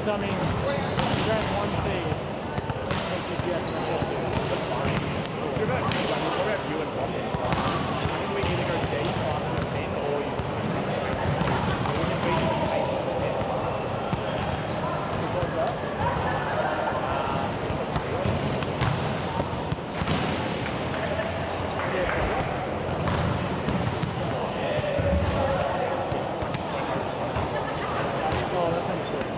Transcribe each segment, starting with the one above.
Because, I mean, you grab one seed, make GPS and that's it. That's fine. What about you and Bob? I think we either go deep after the pin or you wouldn't be the pace of the pin. What's that? Oh, that sounds good.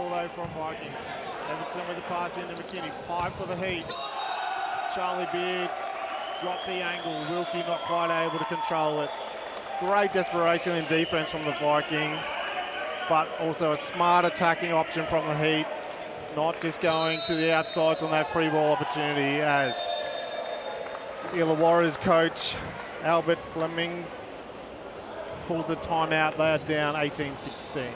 ball though from Vikings. Everton with the pass into McKinney. Pipe for the Heat. Charlie Beards got the angle. Wilkie not quite able to control it. Great desperation in defense from the Vikings, but also a smart attacking option from the Heat. Not just going to the outsides on that free ball opportunity, as Illawarra's coach, Albert Fleming, pulls the timeout. They are down 18-16.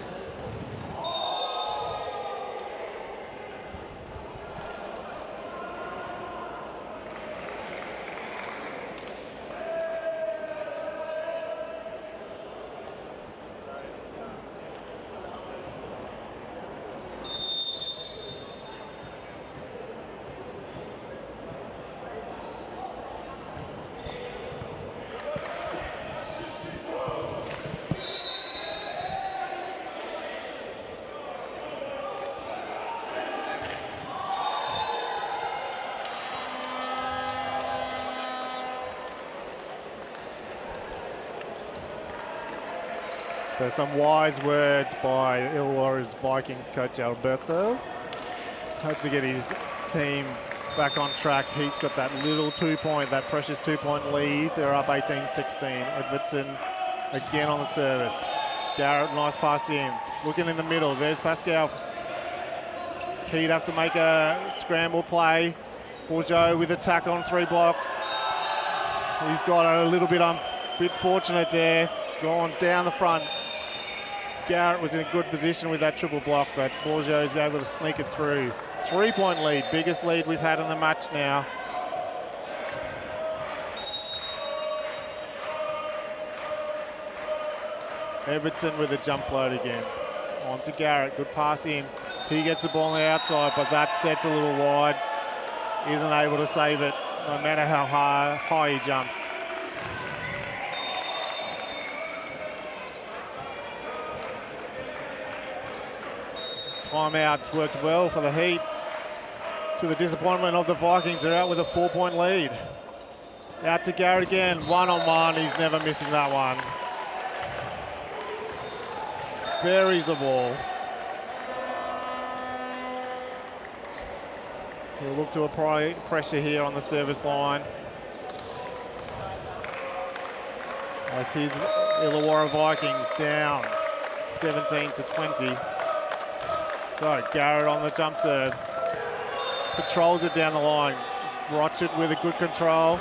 So some wise words by Illawarra's Vikings coach Alberto. Hope to get his team back on track. Heat's got that little 2-point, that precious 2-point lead. They're up 18-16. Edwardson again on the service. Garrett, nice pass in. Looking in the middle. There's Pascal. Heat have to make a scramble play. Bourgeot with attack on 3 blocks. He's got a little bit fortunate there. It's gone down the front. Garrett was in a good position with that triple block, but Bourgeot's been able to sneak it through. 3-point lead, biggest lead we've had in the match now. Everton with a jump float again. On to Garrett, good pass in. He gets the ball on the outside, but that sets a little wide. Isn't able to save it, no matter how high he jumps. Timeout worked well for the Heat. To the disappointment of the Vikings, they're out with a 4-point lead. Out to Garrett again, one-on-one, he's never missing that one. Buries the ball. He'll look to apply pressure here on the service line. As his Illawarra Vikings down 17-20. So Garrett on the jump serve. Controls it down the line. Rochett with a good control.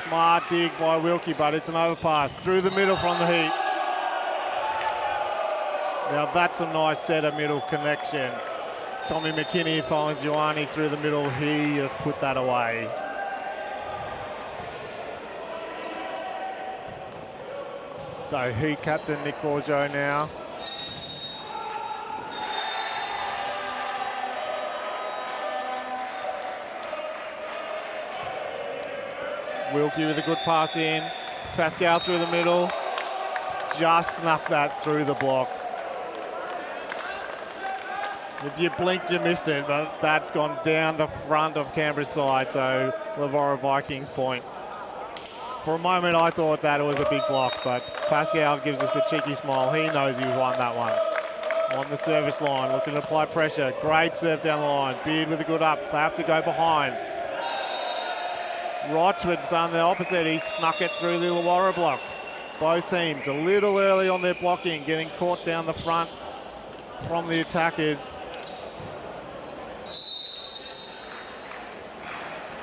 Smart dig by Wilkie, but it's an overpass through the middle from the Heat. Now that's a nice set of middle connection. Tommy McKinney finds Ioane through the middle. He has put that away. So Heat captain Nick Bourgeot now. Wilkie with a good pass in. Pascal through the middle. Just snuck that through the block. If you blinked, you missed it, but that's gone down the front of Canberra's side, so Illawarra Vikings point. For a moment, I thought that it was a big block, but Pascal gives us the cheeky smile. He knows he's won that one. On the service line, looking to apply pressure. Great serve down the line. Beard with a good up. They have to go behind. Rochford's done the opposite. He snuck it through the Illawarra block. Both teams a little early on their blocking, getting caught down the front from the attackers.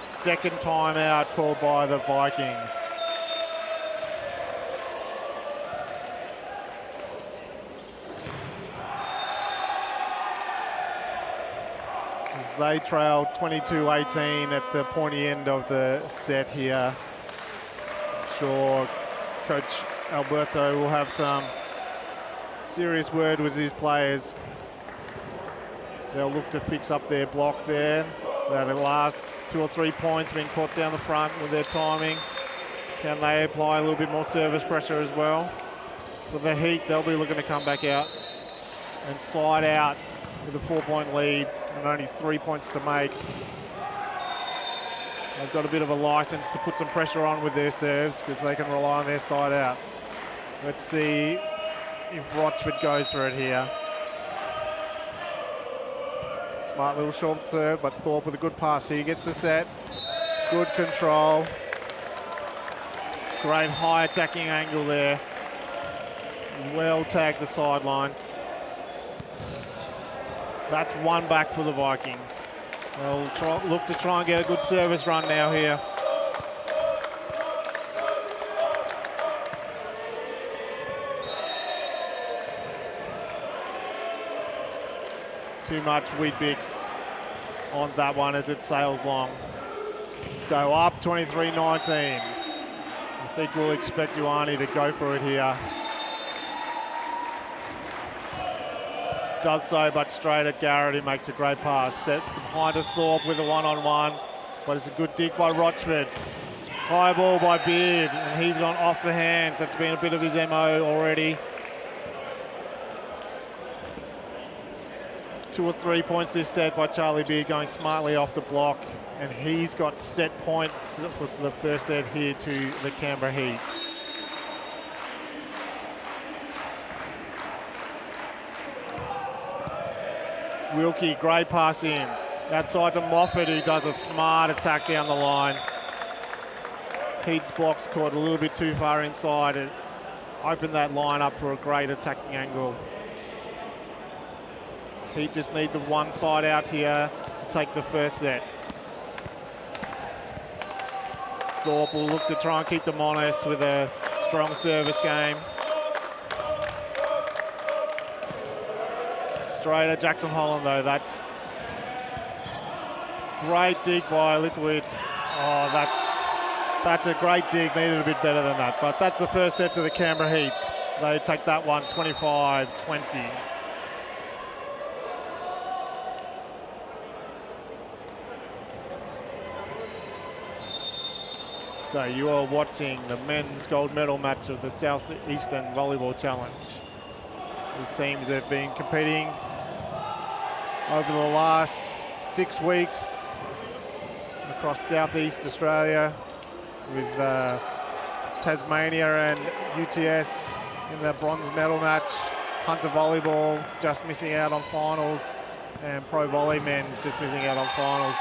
Second timeout called by the Vikings. As they trail 22-18 at the pointy end of the set here. I'm sure Coach Alberto will have some serious word with his players. They'll look to fix up their block there. The last 2 or 3 points been caught down the front with their timing. Can they apply a little bit more service pressure as well? For the Heat, they'll be looking to come back out and slide out with a 4-point lead and only 3 points to make. They've got a bit of a license to put some pressure on with their serves because they can rely on their side out. Let's see if Rochford goes for it here. Smart little short serve, but Thorpe with a good pass. He gets the set. Good control. Great high attacking angle there. Well tagged the sideline. That's one back for the Vikings. They'll look to try and get a good service run now here. Too much Weet-Bix on that one as it sails long. So up 23-19. I think we'll expect Ioane to go for it here. Does so, but straight at Garrett, who makes a great pass. Set behind to Thorpe with a one-on-one, but it's a good dig by Rochford. High ball by Beard, and he's gone off the hands. That's been a bit of his MO already. 2 or 3 points this set by Charlie Beard, going smartly off the block, and he's got set points for the first set here to the Canberra Heat. Wilkie, great pass in. Outside to Moffat, who does a smart attack down the line. Heat's blocks caught a little bit too far inside and opened that line up for a great attacking angle. Heat just need the one side out here to take the first set. Thorpe will look to try and keep them honest with a strong service game. Straight at Jackson Holland though, that's great dig by Liquid. Oh, that's a great dig, needed a bit better than that. But that's the first set to the Canberra Heat. They take that one 25-20. So you are watching the men's gold medal match of the Southeastern Volleyball Challenge. These teams have been competing over the last 6 weeks across Southeast Australia with Tasmania and UTS in the bronze medal match. Hunter Volleyball just missing out on finals, and Pro Volley men's just missing out on finals.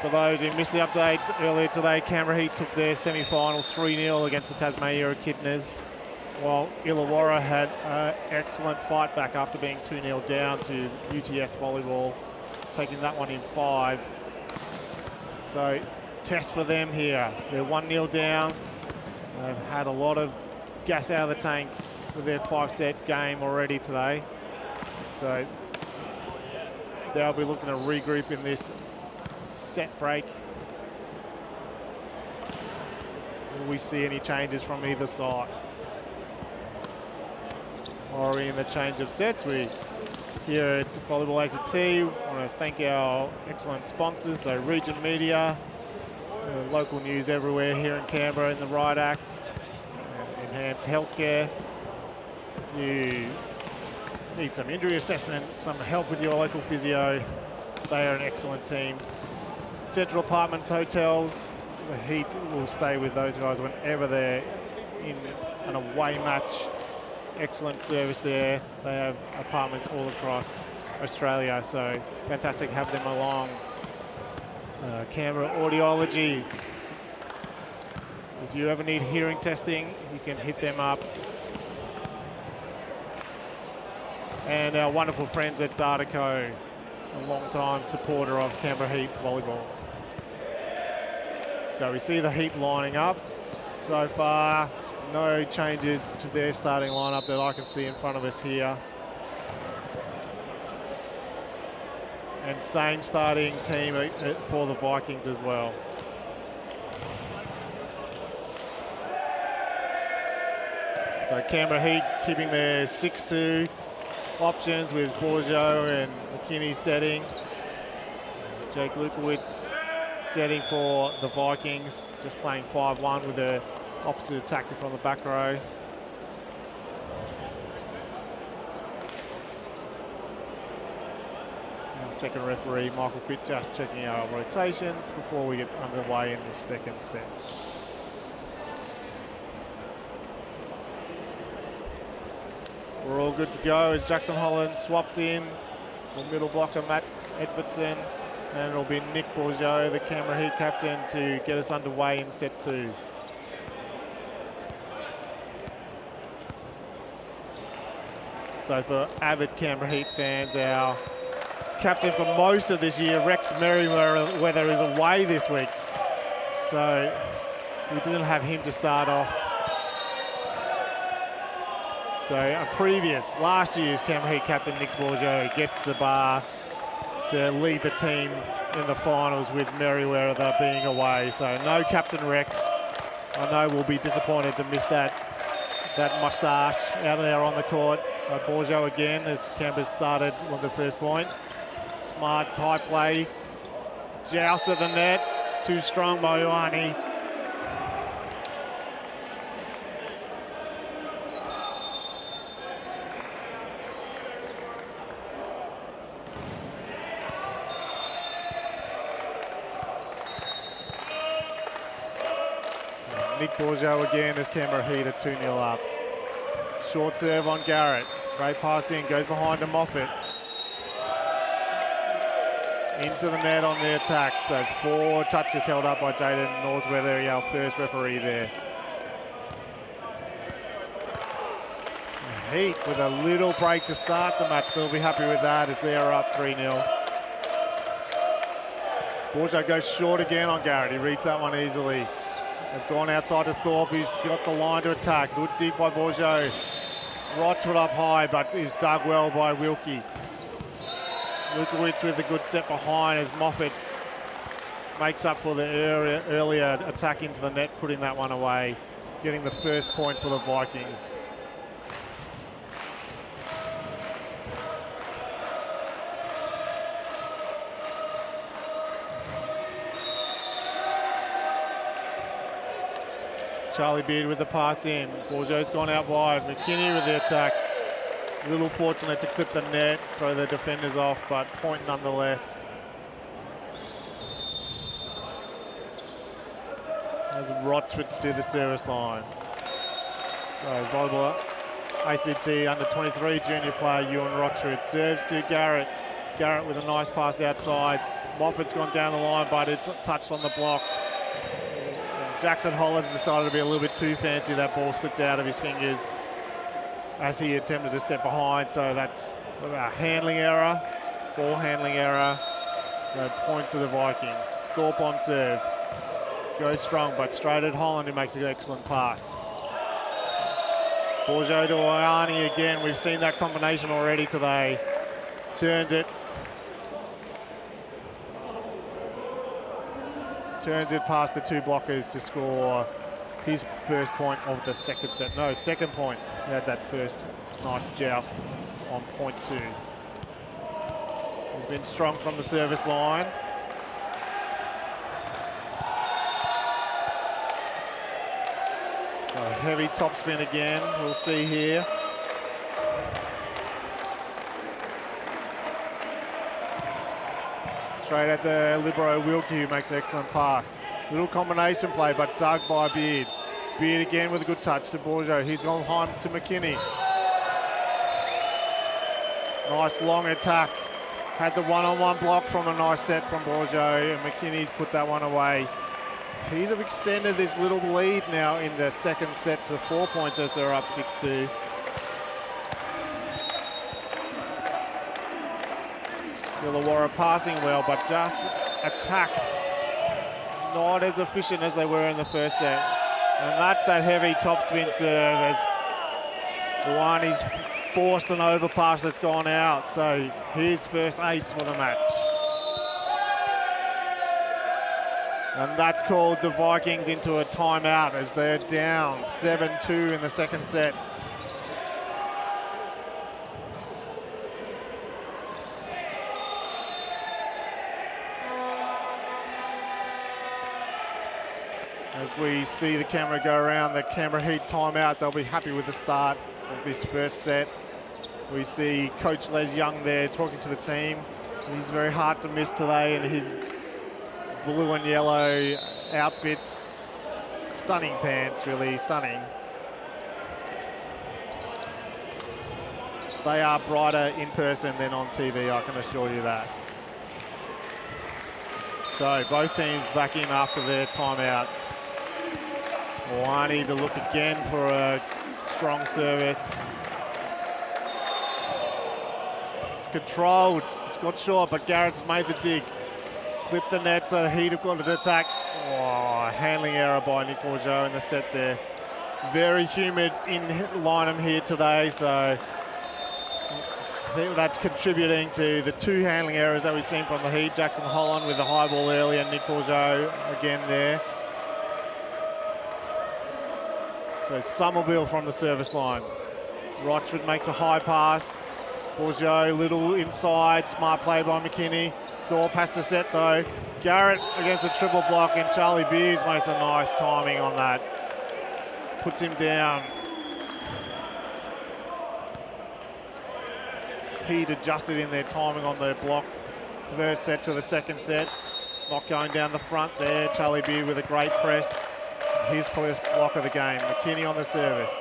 For those who missed the update earlier today, Canberra Heat took their semi-final 3-0 against the Tasmania Echidnas, while Illawarra had an excellent fight back after being 2-0 down to UTS Volleyball, taking that one in 5. So, test for them here. They're 1-0 down. They've had a lot of gas out of the tank with their 5-set game already today. So, they'll be looking to regroup in this set break. Will we see any changes from either side? Or in the change of sets, we here at Volleyball ACT want to thank our excellent sponsors, so Region Media, local news everywhere here in Canberra in the Right Act, Enhanced Healthcare. If you need some injury assessment, some help with your local physio, they are an excellent team. Central Apartments Hotels, the Heat will stay with those guys whenever they're in an away match. Excellent service there. They have apartments all across Australia, so fantastic to have them along. Canberra Audiology. If you ever need hearing testing, you can hit them up. And our wonderful friends at Dataco, a long-time supporter of Canberra Heat Volleyball. So we see the Heat lining up. So far, no changes to their starting lineup that I can see in front of us here. And same starting team for the Vikings as well. So Canberra Heat keeping their 6-2 options with Bourgeot and McKinney setting. Jake Lukowitz setting for the Vikings, just playing 5-1 with the opposite attacker from the back row. Our second referee, Michael Pitt, just checking our rotations before we get underway in the second set. We're all good to go as Jackson Holland swaps in The middle blocker, Max Edvardson. And it'll be Nick Bourgeau, the Canberra Heat captain, to get us underway in set 2. So for avid Canberra Heat fans, our captain for most of this year, Rex Merriweather, is away this week. So we didn't have him to start off. So last year's Canberra Heat captain, Nick Bourgeau, gets the bar to lead the team in the finals with Merriweather being away. So no Captain Rex. I know we'll be disappointed to miss that moustache out there on the court. Bourgeau again as Canberra started on the first point. Smart tight play. Joust at the net. Too strong by Ioane. Nick Bourgeau again as Canberra Heat are 2-0 up. Short serve on Garrett. Great pass in, goes behind to Moffat. Into the net on the attack. So 4 touches held up by Jaden Norsweather, our first referee there. Heat with a little break to start the match. They'll be happy with that as they are up 3-0. Bourgeau goes short again on Garrett. He reads that one easily. They've gone outside to Thorpe, who's got the line to attack. Good deep by Bourgeau. Rochford up high, but is dug well by Wilkie. Lukowitz with a good set behind as Moffat makes up for the earlier attack into the net, putting that one away, getting the first point for the Vikings. Charlie Beard with the pass in. Bourgeau's gone out wide. McKinney with the attack. A little fortunate to clip the net, throw the defenders off, but point nonetheless. As Rochford to the service line. So volleyball ACT under 23 junior player Ewan Rochford serves to Garrett. Garrett with a nice pass outside. Moffat's gone down the line, but it's touched on the block. Jackson Hollins decided to be a little bit too fancy. That ball slipped out of his fingers as he attempted to step behind. So that's a handling error, ball handling error. So point to the Vikings. Thorpe on serve. Goes strong, but straight at Holland, who makes an excellent pass. Bourgeau to Ioane again. We've seen that combination already today. Turns it past the 2 blockers to score his first point of the second set. No, second point. He had that first nice joust on point 2. He's been strong from the service line. So heavy topspin again, we'll see here. Straight at the libero Wilkie, who makes an excellent pass. Little combination play, but dug by Beard. Beard again with a good touch to Bourgeau. He's gone behind to McKinney. Nice long attack. Had the one-on-one block from a nice set from Bourgeau, and McKinney's put that one away. He'd have extended this little lead now in the second set to 4 points as they're up 6-2. Illawarra passing well, but just attack not as efficient as they were in the first set. And that's that heavy topspin serve as Ioane's forced an overpass that's gone out. So his first ace for the match. And that's called the Vikings into a timeout as they're down 7-2 in the second set. As we see the camera go around the Canberra Heat timeout, they'll be happy with the start of this first set. We see Coach Les Young there talking to the team. He's very hard to miss today in his blue and yellow outfit. Stunning pants, really stunning. they are brighter in person than on TV, I can assure you that. So both teams back in after their timeout. Wani to look again for a strong service. It's controlled, it's got short, but Garrett's made the dig. It's clipped the net, so the Heat have got to attack. Oh, handling error by Nick Bourgeau in the set there. Very humid in Lynham here today, so I think that's contributing to the two handling errors that we've seen from the Heat. Jackson Holland with the high ball earlier, Nick Bourgeau again there. So Somerville from the service line. Rochford make the high pass. Bourgeau, little inside, smart play by McKinney. Thorpe has to set though. Garrett against the triple block, and Charlie Beers makes a nice timing on that. Puts him down. Heat adjusted in their timing on their block. First set to the second set. Not going down the front there. Charlie Beer with a great press. His first block of the game. McKinney on the service.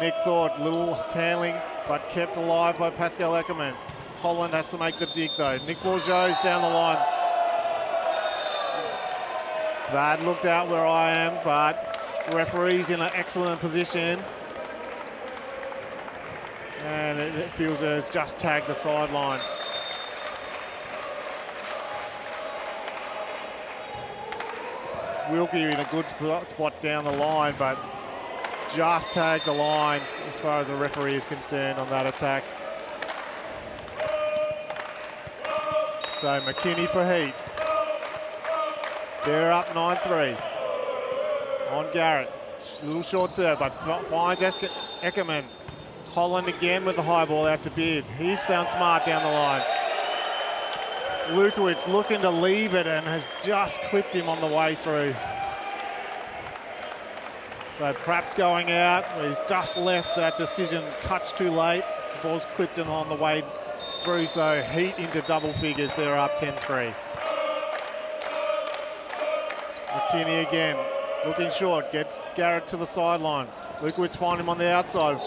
Nick Thorpe, little handling, but kept alive by Pascal Eckermann. Holland has to make the dig though. Nick Bourgeau's down the line. That looked out where I am, but the referee's in an excellent position. And it feels as just tagged the sideline. Wilkie in a good spot down the line, but just tagged the line as far as the referee is concerned on that attack. So McKinney for Heat. They're up 9-3 on Garrett. Little short serve, but finds Eckermann. Holland again with the high ball out to Beard. He's down smart down the line. Lukowitz looking to leave it and has just clipped him on the way through. So perhaps going out. He's just left that decision touch too late. The ball's clipped him on the way through, so Heat into double figures. They're up 10-3. McKinney again, looking short, gets Garrett to the sideline. Lukowitz find him on the outside.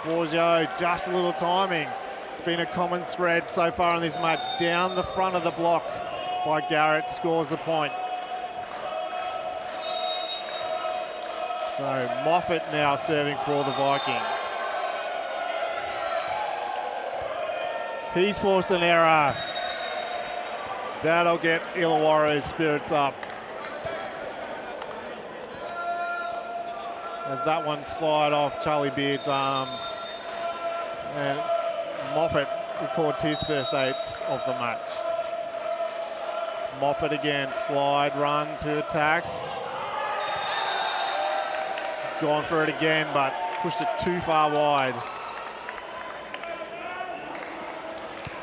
Bourgeau, just a little timing. It's been a common thread so far in this match. Down the front of the block by Garrett, scores the point. So Moffat now serving for the Vikings. He's forced an error. That'll get Illawarra's spirits up. As that one slide off Charlie Beard's arms. And Moffat records his first 8 of the match. Moffat again, slide, run to attack. He's gone for it again, but pushed it too far wide.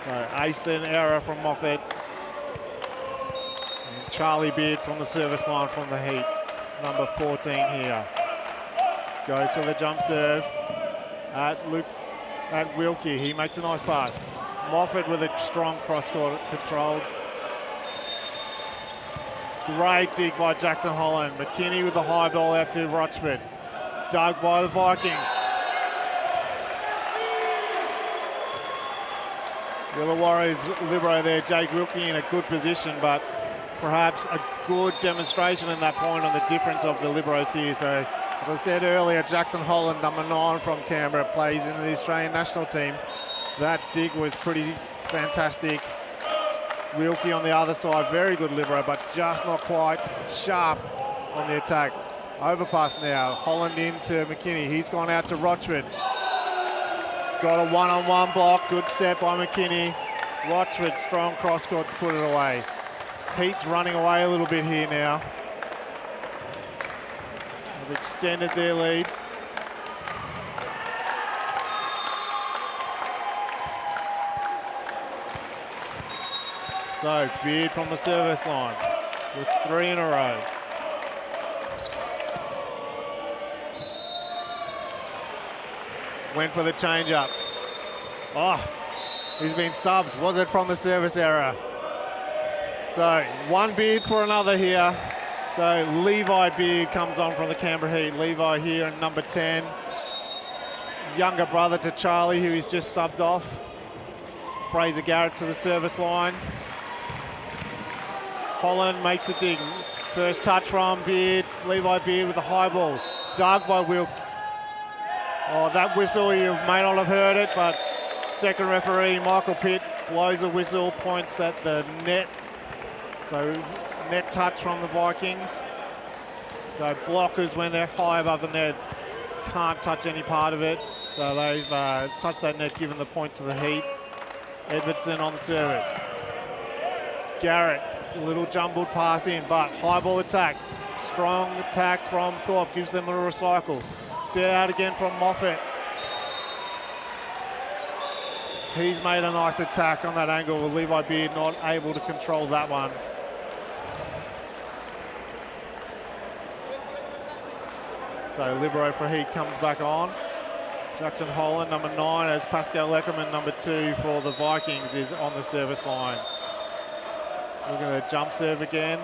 So ace then error from Moffat. And Charlie Beard from the service line from the Heat, number 14 here. Goes for the jump serve at Wilkie. He makes a nice pass. Moffat with a strong cross-court control. Great dig by Jackson Holland. McKinney with the high ball out to Rochford. Dug by the Vikings. Illawarra's libero there, Jake Wilkie, in a good position, but perhaps a good demonstration in that point on the difference of the liberos here. So, as I said earlier, Jackson Holland, number 9 from Canberra, plays in the Australian national team. That dig was pretty fantastic. Wilkie on the other side, very good libero, but just not quite sharp on the attack. Overpass now, Holland into McKinney. He's gone out to Rochford. He's got a one-on-one block, good set by McKinney. Rochford, strong cross-court to put it away. Heat's running away a little bit here now. They've extended their lead. So, Beard from the service line with 3 in a row. Went for the change-up. Oh, he's been subbed. Was it from the service error? So, one Beard for another here. So, Levi Beard comes on from the Canberra Heat. Levi here in number 10. younger brother to Charlie, who he's just subbed off. Fraser Garrett to the service line. Holland makes the dig. First touch from Beard. Levi Beard with the high ball. Dug by Wilk. Oh, that whistle, you may not have heard it, but second referee, Michael Pitt, blows a whistle, points at the net. So net touch from the Vikings. So blockers, when they're high above the net, can't touch any part of it. So they've touched that net, given the point to the Heat. Edvardson on the service. Garrett, a little jumbled pass in, but high ball attack. Strong attack from Thorpe, gives them a recycle. Set out again from Moffat. He's made a nice attack on that angle with Levi Beard not able to control that one. So libero for Heat comes back on. Jackson Holland, number 9, as Pascal Leckerman, number 2 for the Vikings, is on the service line. Looking at the jump serve again.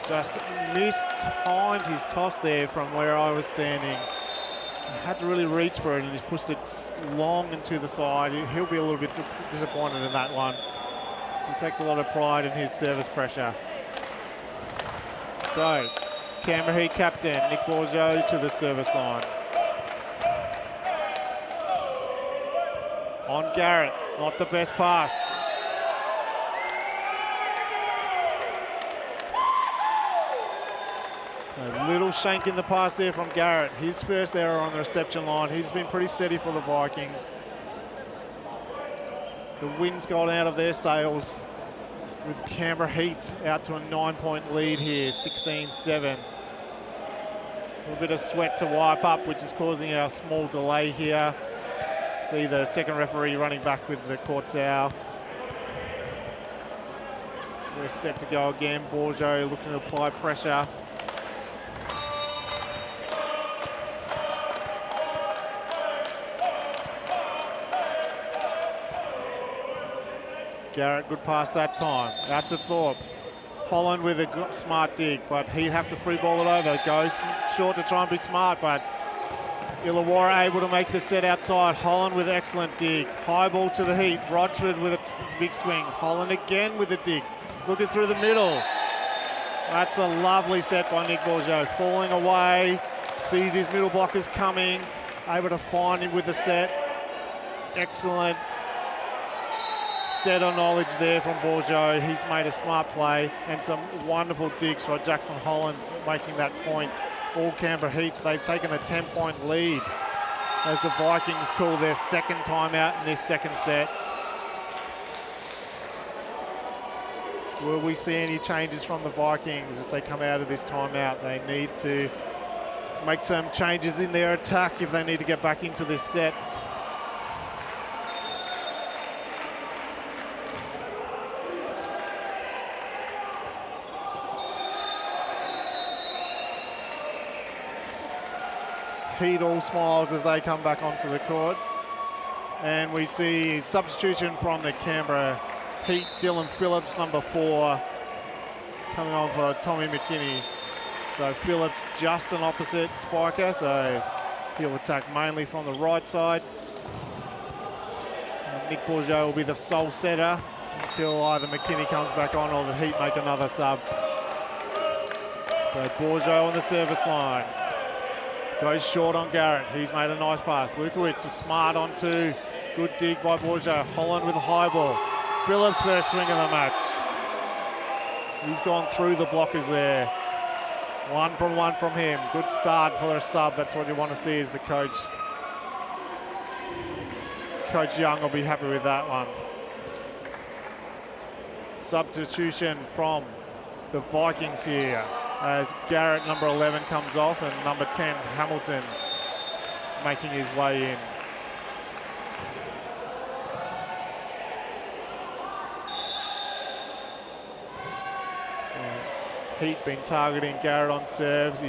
Just mistimed his toss there from where I was standing. He had to really reach for it and he's pushed it long and to the side. He'll be a little bit disappointed in that one. He takes a lot of pride in his service pressure. So, Canberra Heat captain Nick Bourgeau to the service line. On Garrett, not the best pass. A little shank in the pass there from Garrett. His first error on the reception line. He's been pretty steady for the Vikings. The wind's gone out of their sails with Canberra Heat out to a 9-point lead here, 16-7. A little bit of sweat to wipe up, which is causing a small delay here. See the second referee running back with the court towel. We're set to go again. Bourgeau looking to apply pressure. Garrett, good pass that time. Out to Thorpe. Holland with a smart dig, but he'd have to free ball it over. Goes short to try and be smart, but Illawarra able to make the set outside. Holland with excellent dig. High ball to the Heat. Rochford with a big swing. Holland again with a dig. Looking through the middle. That's a lovely set by Nick Bourgeau. Falling away. Sees his middle blockers coming. Able to find him with the set. Excellent setter knowledge there from Bourgeau. He's made a smart play and some wonderful digs for Jackson Holland making that point. All Canberra Heats, they've taken a 10-point lead as the Vikings call their second timeout in this second set. Will we see any changes from the Vikings as they come out of this timeout? They need to make some changes in their attack if they need to get back into this set. Heat all smiles as they come back onto the court. And we see substitution from the Canberra Heat. Dylan Phillips, number 4, coming on for Tommy McKinney. So Phillips just an opposite spiker, so he'll attack mainly from the right side. And Nick Bourgeau will be the sole setter until either McKinney comes back on or the Heat make another sub. So Bourgeau on the service line. Goes short on Garrett. He's made a nice pass. Lukowitz smart on 2. Good dig by Bourgeau. Holland with a high ball. Phillips first swing of the match. He's gone through the blockers there. 1 from him. Good start for a sub. That's what you want to see as the coach. Coach Young will be happy with that one. Substitution from the Vikings here, as Garrett, number 11, comes off, and number 10, Hamilton, making his way in. So Heat been targeting Garrett on serves.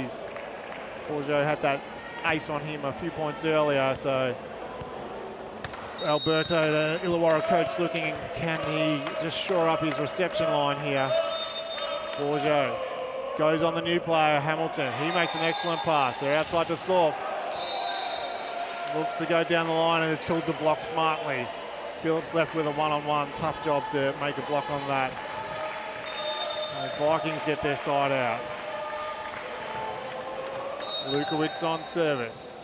Bourgeau had that ace on him a few points earlier, so Alberto, the Illawarra coach, looking, can he just shore up his reception line here? Bourgeau goes on the new player, Hamilton. He makes an excellent pass. They're outside to Thorpe. Looks to go down the line and is told to block smartly. Phillips left with a one-on-one. Tough job to make a block on that. And Vikings get their side out. Lukowitz on service.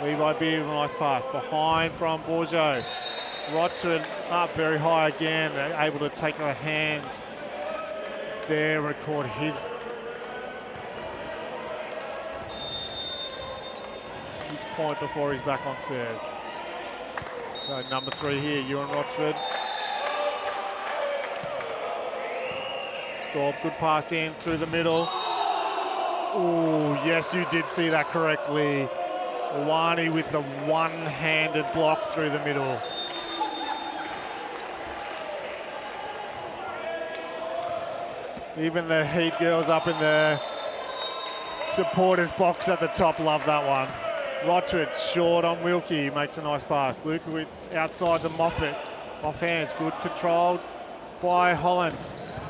Levi Beard with a nice pass. Behind from Bourgeot. Rochford up very high again. They're able to take the hands there, record his point before he's back on serve. So number 3 here, Ewan Rochford. Thorpe, good pass in through the middle. Oh, yes, you did see that correctly. Ioane with the one-handed block through the middle. Even the Heat girls up in the supporters box at the top love that one. Rochford short on Wilkie, makes a nice pass. Lukowitz outside to Moffat. Off hands, good controlled by Holland.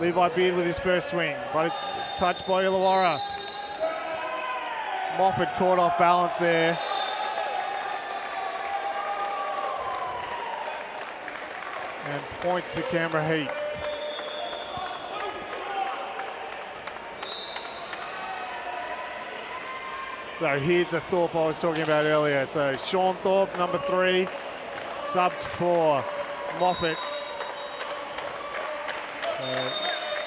Levi Beard with his first swing, but it's touched by Illawarra. Moffat caught off balance there. And point to Canberra Heat. So here's the Thorpe I was talking about earlier. So Sean Thorpe, number 3, subbed for Moffat.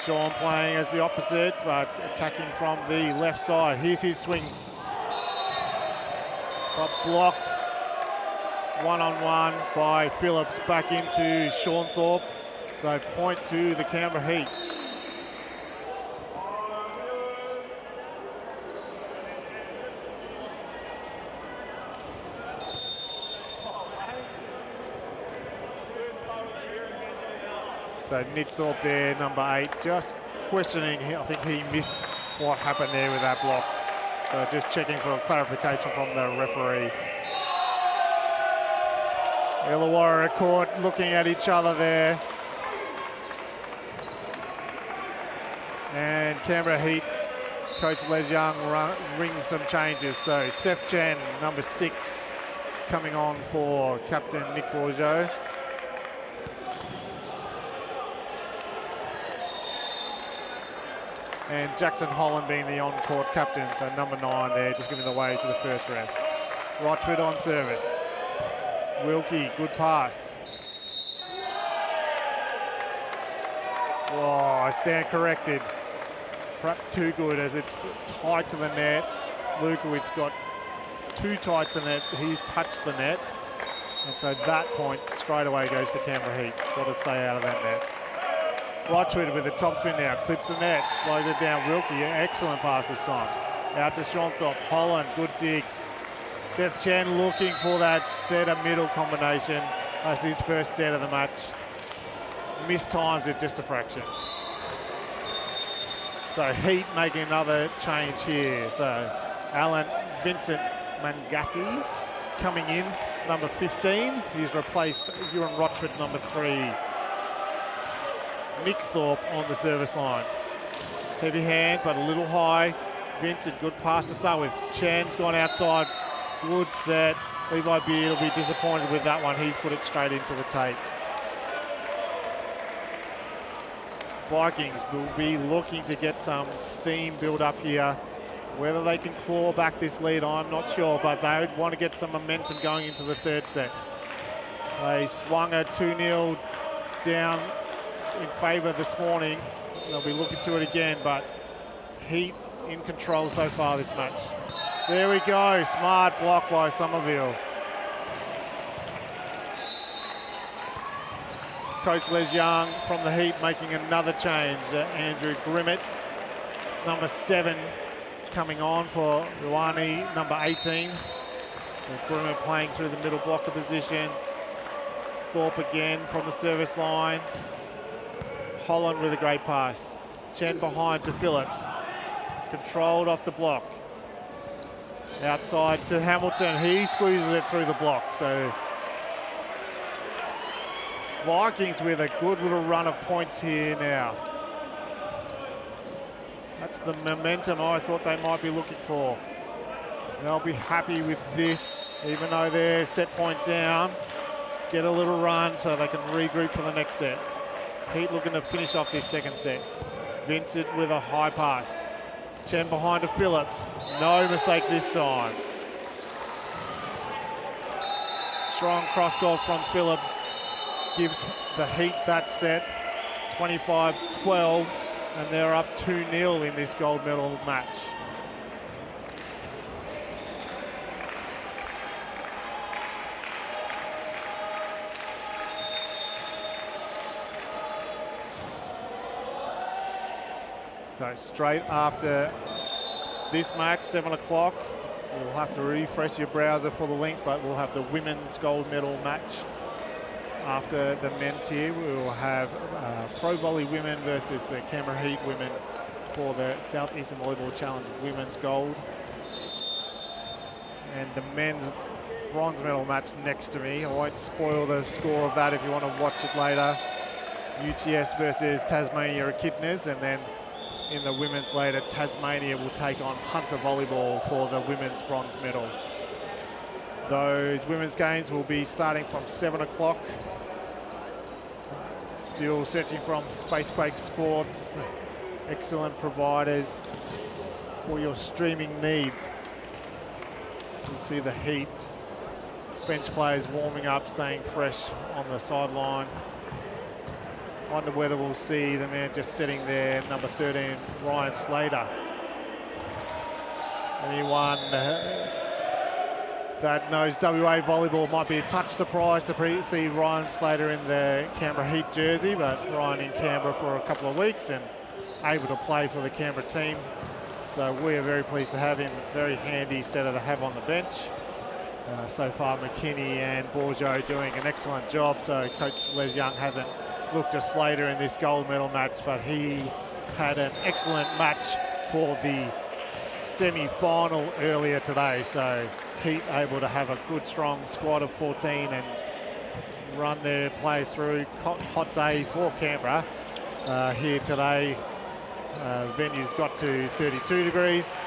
Sean playing as the opposite, but attacking from the left side. Here's his swing. But blocked one-on-one by Phillips back into Sean Thorpe. So point to the Canberra Heat. So Nick Thorpe there, number 8, just questioning. I think he missed what happened there with that block. So just checking for clarification from the referee. Illawarra caught looking at each other there. And Canberra Heat, Coach Les Young rings some changes. So Seth Chen, number 6, coming on for Captain Nick Bourgeot. And Jackson Holland being the on-court captain, so number 9 there, just giving the way to the first ref. Rochford on service. Wilkie, good pass. Oh, I stand corrected. Perhaps too good as it's tight to the net. Lukowitz got too tight to the net. He's touched the net. And so that point straight away goes to Canberra Heat. Got to stay out of that net. Rochford with the topspin now, clips the net, slows it down. Wilkie, excellent pass this time. Out to Sean Thorpe. Holland, good dig. Seth Chen looking for that centre-middle combination. That's his first set of the match. Missed times it just a fraction. So Heat making another change here. So Vincent Mangati coming in, number 15. He's replaced Ewan Rochford, number 3. Nick Thorpe on the service line. Heavy hand, but a little high. Vincent, good pass to start with. Chan's gone outside. Good set. Levi Beard will be disappointed with that one. He's put it straight into the tape. Vikings will be looking to get some steam built up here. Whether they can claw back this lead, I'm not sure, but they would want to get some momentum going into the third set. They swung a 2-0 down in favour this morning. They'll be looking to it again, but Heat in control so far this match. There we go, smart block by Somerville. Coach Les Young from the Heat making another change. Andrew Grimmett, number 7, coming on for Ioane, number 18. Grimmett playing through the middle blocker position. Thorpe again from the service line. Holland with a great pass. Chen behind to Phillips. Controlled off the block. Outside to Hamilton. He squeezes it through the block. So Vikings with a good little run of points here now. That's the momentum I thought they might be looking for. They'll be happy with this, even though they're set point down. Get a little run so they can regroup for the next set. Heat looking to finish off this second set. Vincent with a high pass. Chen behind to Phillips. No mistake this time. Strong cross court from Phillips. Gives the Heat that set. 25-12. And they're up 2-0 in this gold medal match. So straight after this match, 7 o'clock, you'll have to refresh your browser for the link, but we'll have the women's gold medal match. After the men's here, we will have Pro Volley women versus the Canberra Heat women for the Southeastern Volleyball Challenge women's gold. And the men's bronze medal match next to me. I won't spoil the score of that if you want to watch it later. UTS versus Tasmania Echidnas, and then in the women's later, Tasmania will take on Hunter Volleyball for the women's bronze medal. Those women's games will be starting from 7 o'clock. Still searching from Spacequake Sports, excellent providers for your streaming needs. You'll see the Heat bench players warming up, staying fresh on the sideline. Wonder whether we'll see the man just sitting there, number 13, Ryan Slater. Anyone that knows WA volleyball might be a touch surprised to see Ryan Slater in the Canberra Heat jersey, but Ryan in Canberra for a couple of weeks and able to play for the Canberra team. So we are very pleased to have him. Very handy setter to have on the bench. So far, McKinney and Bourgeot doing an excellent job. So Coach Les Young hasn't looked at Slater in this gold medal match, but he had an excellent match for the semi-final earlier today. So Heat able to have a good, strong squad of 14 and run their players through. Hot day for Canberra here today. Venue's got to 32 degrees.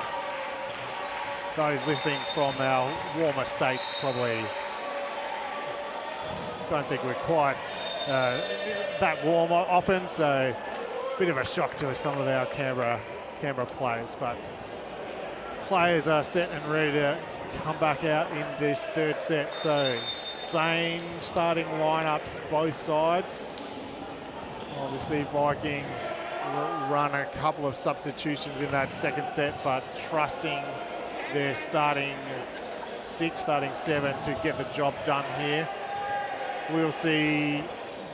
Those listening from our warmer states probably don't think we're quite that warm often, so a bit of a shock to some of our Canberra players, but players are set and ready to come back out in this third set. So same starting lineups both sides. Obviously Vikings run a couple of substitutions in that second set, but trusting their starting 6, starting 7 to get the job done here. We'll see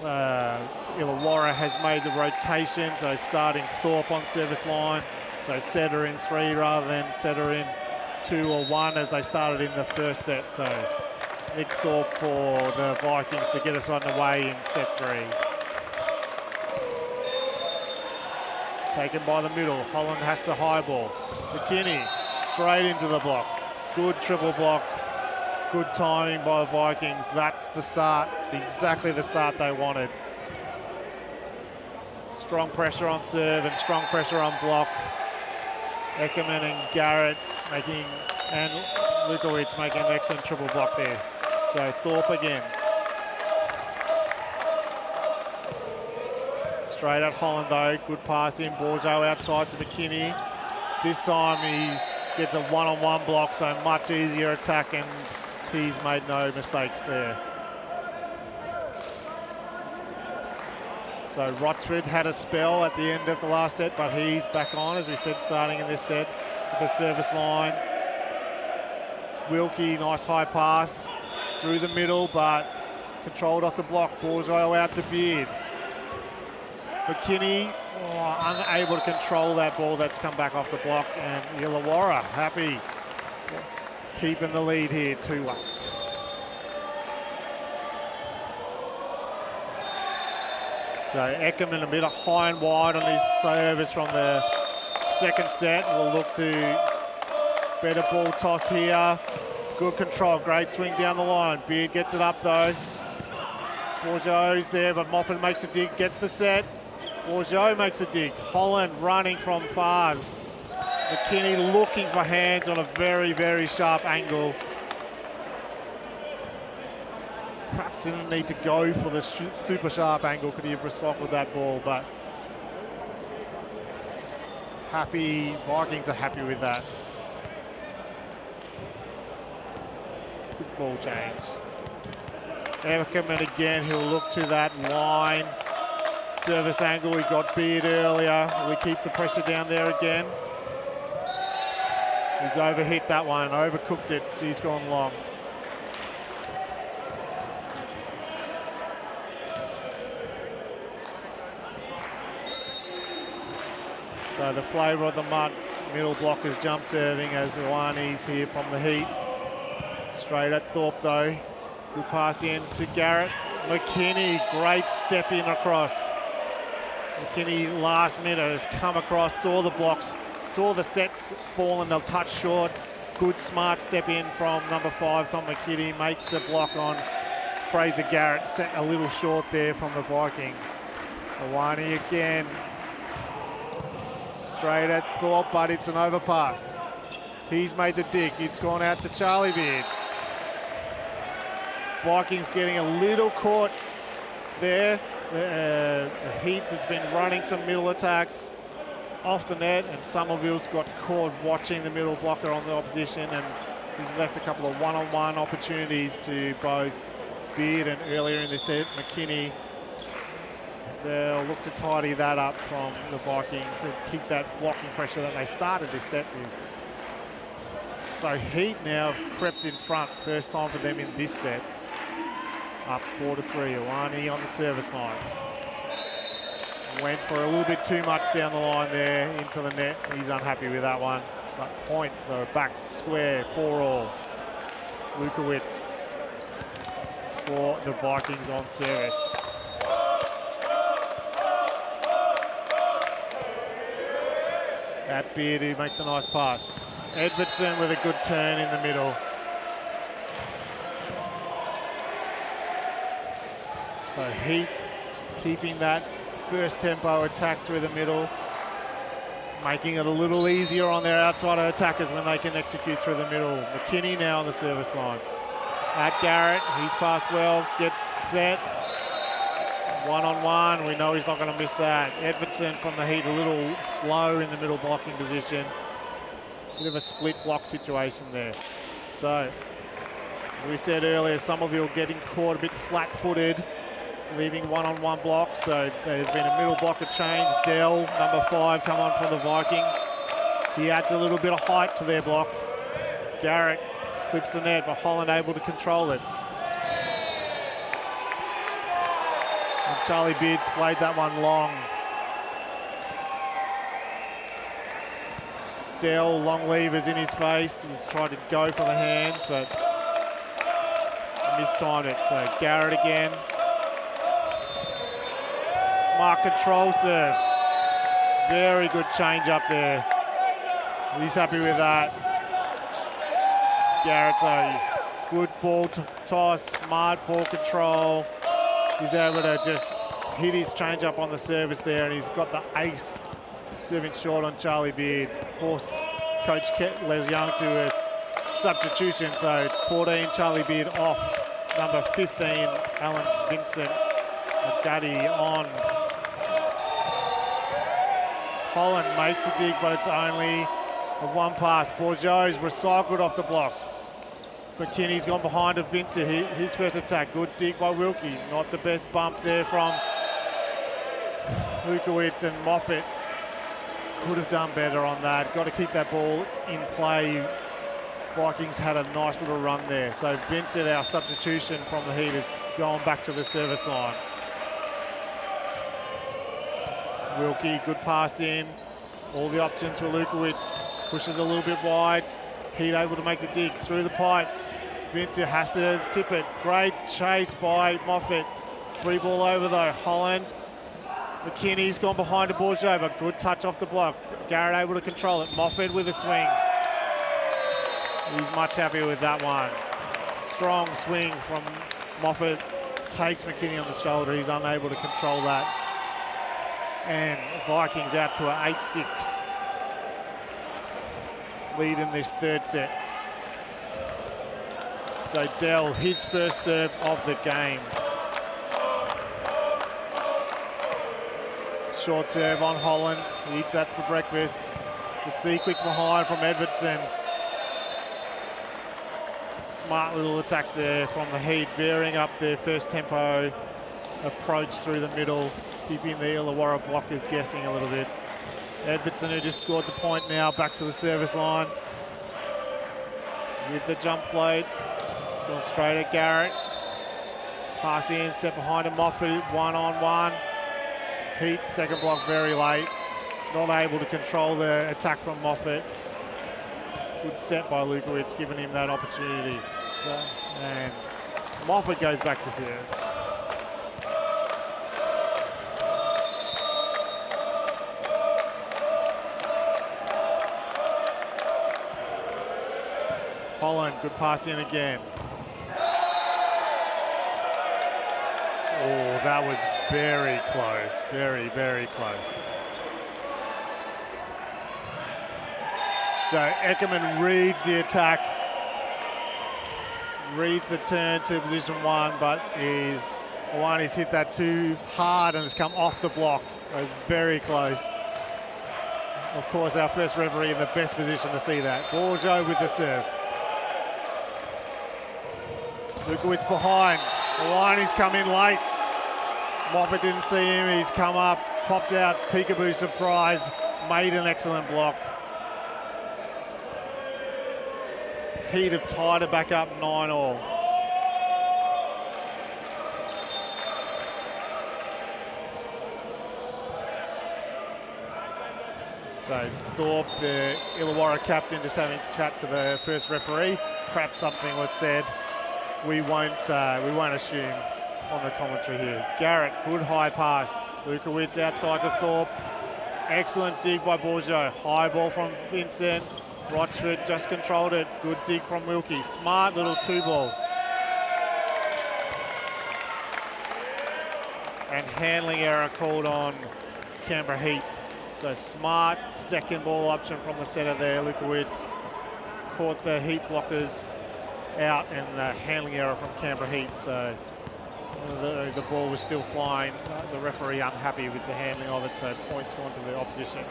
Illawarra has made the rotation, so starting Thorpe on service line. So setter in 3 rather than setter in 2 or 1 as they started in the first set. So Nick Thorpe for the Vikings to get us on the way in set 3. Taken by the middle, Holland has to high ball. McKinney straight into the block. Good triple block. Good timing by the Vikings. That's the start, exactly the start they wanted. Strong pressure on serve and strong pressure on block. Eckerman and Garrett and Lukowicz making an excellent triple block there. So Thorpe again. Straight at Holland though, good pass in. Bourgeot outside to McKinney. This time he gets a one-on-one block, so much easier attack, and he's made no mistakes there. So Rochford had a spell at the end of the last set, but he's back on, as we said, starting in this set with the service line. Wilkie, nice high pass through the middle, but controlled off the block. Bourgeot out to Beard. McKinney unable to control that ball that's come back off the block, and Illawarra happy keeping the lead here, 2-1. So Eckerman a bit of high and wide on his service from the second set. We'll look to better ball toss here. Good control, great swing down the line. Beard gets it up though. Bourgeot's there, but Moffat makes a dig, gets the set. Bourgeot makes the dig. Holland running from far. McKinney looking for hands on a very, very sharp angle. Perhaps didn't need to go for the super sharp angle. Could he have restocked with that ball? But happy, Vikings are happy with that. Good ball change. Everkerman again, he'll look to that line. Service angle, we got Beard earlier. We keep the pressure down there again. He's overhit that one, overcooked it, so he's gone long. So the flavour of the month, middle blockers jump serving as Ioanni's here from the Heat. Straight at Thorpe though. Good pass in to Garrett. McKinney, great step in across. McKinney last minute has come across, saw the blocks, saw the sets fall and they'll touch short. Good smart step in from number 5, Tom McKinney, makes the block on Fraser Garrett, set a little short there from the Vikings. Ioanni again. Straight at Thorpe, but it's an overpass. He's made the dig. It's gone out to Charlie Beard. Vikings getting a little caught there. The Heat has been running some middle attacks off the net, and Somerville's got caught watching the middle blocker on the opposition, and he's left a couple of one-on-one opportunities to both Beard and earlier in the set, McKinney. They'll look to tidy that up from the Vikings and keep that blocking pressure that they started this set with. So Heat now have crept in front, first time for them in this set. Up 4-3, Ioanni on the service line. Went for a little bit too much down the line there into the net. He's unhappy with that one. But point, so back square, 4-all. Lukowitz for the Vikings on service. At Beard, who makes a nice pass. Edvardson with a good turn in the middle. So Heat keeping that first tempo attack through the middle, making it a little easier on their outside attackers when they can execute through the middle. McKinney now on the service line. At Garrett, he's passed well, gets set. One-on-one, we know he's not going to miss that. Edvardson from the Heat a little slow in the middle blocking position. Bit of a split block situation there. So, as we said earlier, Somerville getting caught a bit flat-footed, leaving one-on-one blocks. So there's been a middle blocker change. Dell, number 5, come on from the Vikings. He adds a little bit of height to their block. Garrett clips the net, but Holland able to control it. And Charlie Beard's played that one long. Dell, long levers in his face. He's tried to go for the hands, but mistimed it. So Garrett again. Smart control serve. Very good change up there. He's happy with that. Garrett's a good ball toss, smart ball control. He's able to just hit his change up on the service there, and he's got the ace serving short on Charlie Beard. Force Coach Les Young to a substitution. So 14, Charlie Beard off. Number 15, Alan Vincent Agati on. Holland makes a dig, but it's only a one pass. Bourgeot's recycled off the block. McKinney's gone behind of Vincent. His first attack. Good dig by Wilkie. Not the best bump there from Lukowitz, and Moffat could have done better on that. Got to keep that ball in play. Vikings had a nice little run there. So Vincent, our substitution from the Heat, is going back to the service line. Wilkie, good pass in. All the options for Lukowitz. Pushes a little bit wide. Heat able to make the dig through the pipe. Vincent has to tip it. Great chase by Moffat. Free ball over though. Holland. McKinney's gone behind a Bourgeot, but good touch off the block. Garrett able to control it. Moffat with a swing. He's much happier with that one. Strong swing from Moffat. Takes McKinney on the shoulder. He's unable to control that. And Vikings out to an 8-6 lead in this third set. So Dell, his first serve of the game. Short serve on Holland. He eats that for breakfast. The C-quick behind from Edvardson. Smart little attack there from the Heat, veering up their first tempo approach through the middle, keeping the Illawarra blockers guessing a little bit. Edvardson, who just scored the point now, back to the service line with the jump float. It's gone straight at Garrett. Pass the end, set behind him, Moffat, one-on-one. Heat, second block very late. Not able to control the attack from Moffat. Good set by Lukowitz, giving him that opportunity. And Moffat goes back to serve. Holland, good pass in again. Oh, that was very close. Very, very close. So Eckerman reads the attack, reads the turn to position one, but he's hit that too hard and has come off the block. It was very close. Of course, our first referee in the best position to see that. Bourgeot with the serve. Lukowitz behind. Iwaini's come in late. Moffat didn't see him. He's come up, popped out, peekaboo surprise, made an excellent block. Heat have tied it back up 9-all. So Thorpe, the Illawarra captain, just having a chat to the first referee. Perhaps something was said. We won't assume on the commentary here. Garrett, good high pass. Lukowitz outside to Thorpe. Excellent dig by Bourgeot. High ball from Vincent. Rochford just controlled it. Good dig from Wilkie. Smart little two ball. And handling error called on Canberra Heat. So smart second ball option from the setter there. Lukowitz caught the Heat blockers out and the handling error from Canberra Heat. So the ball was still flying. The referee unhappy with the handling of it, so points gone to the opposition.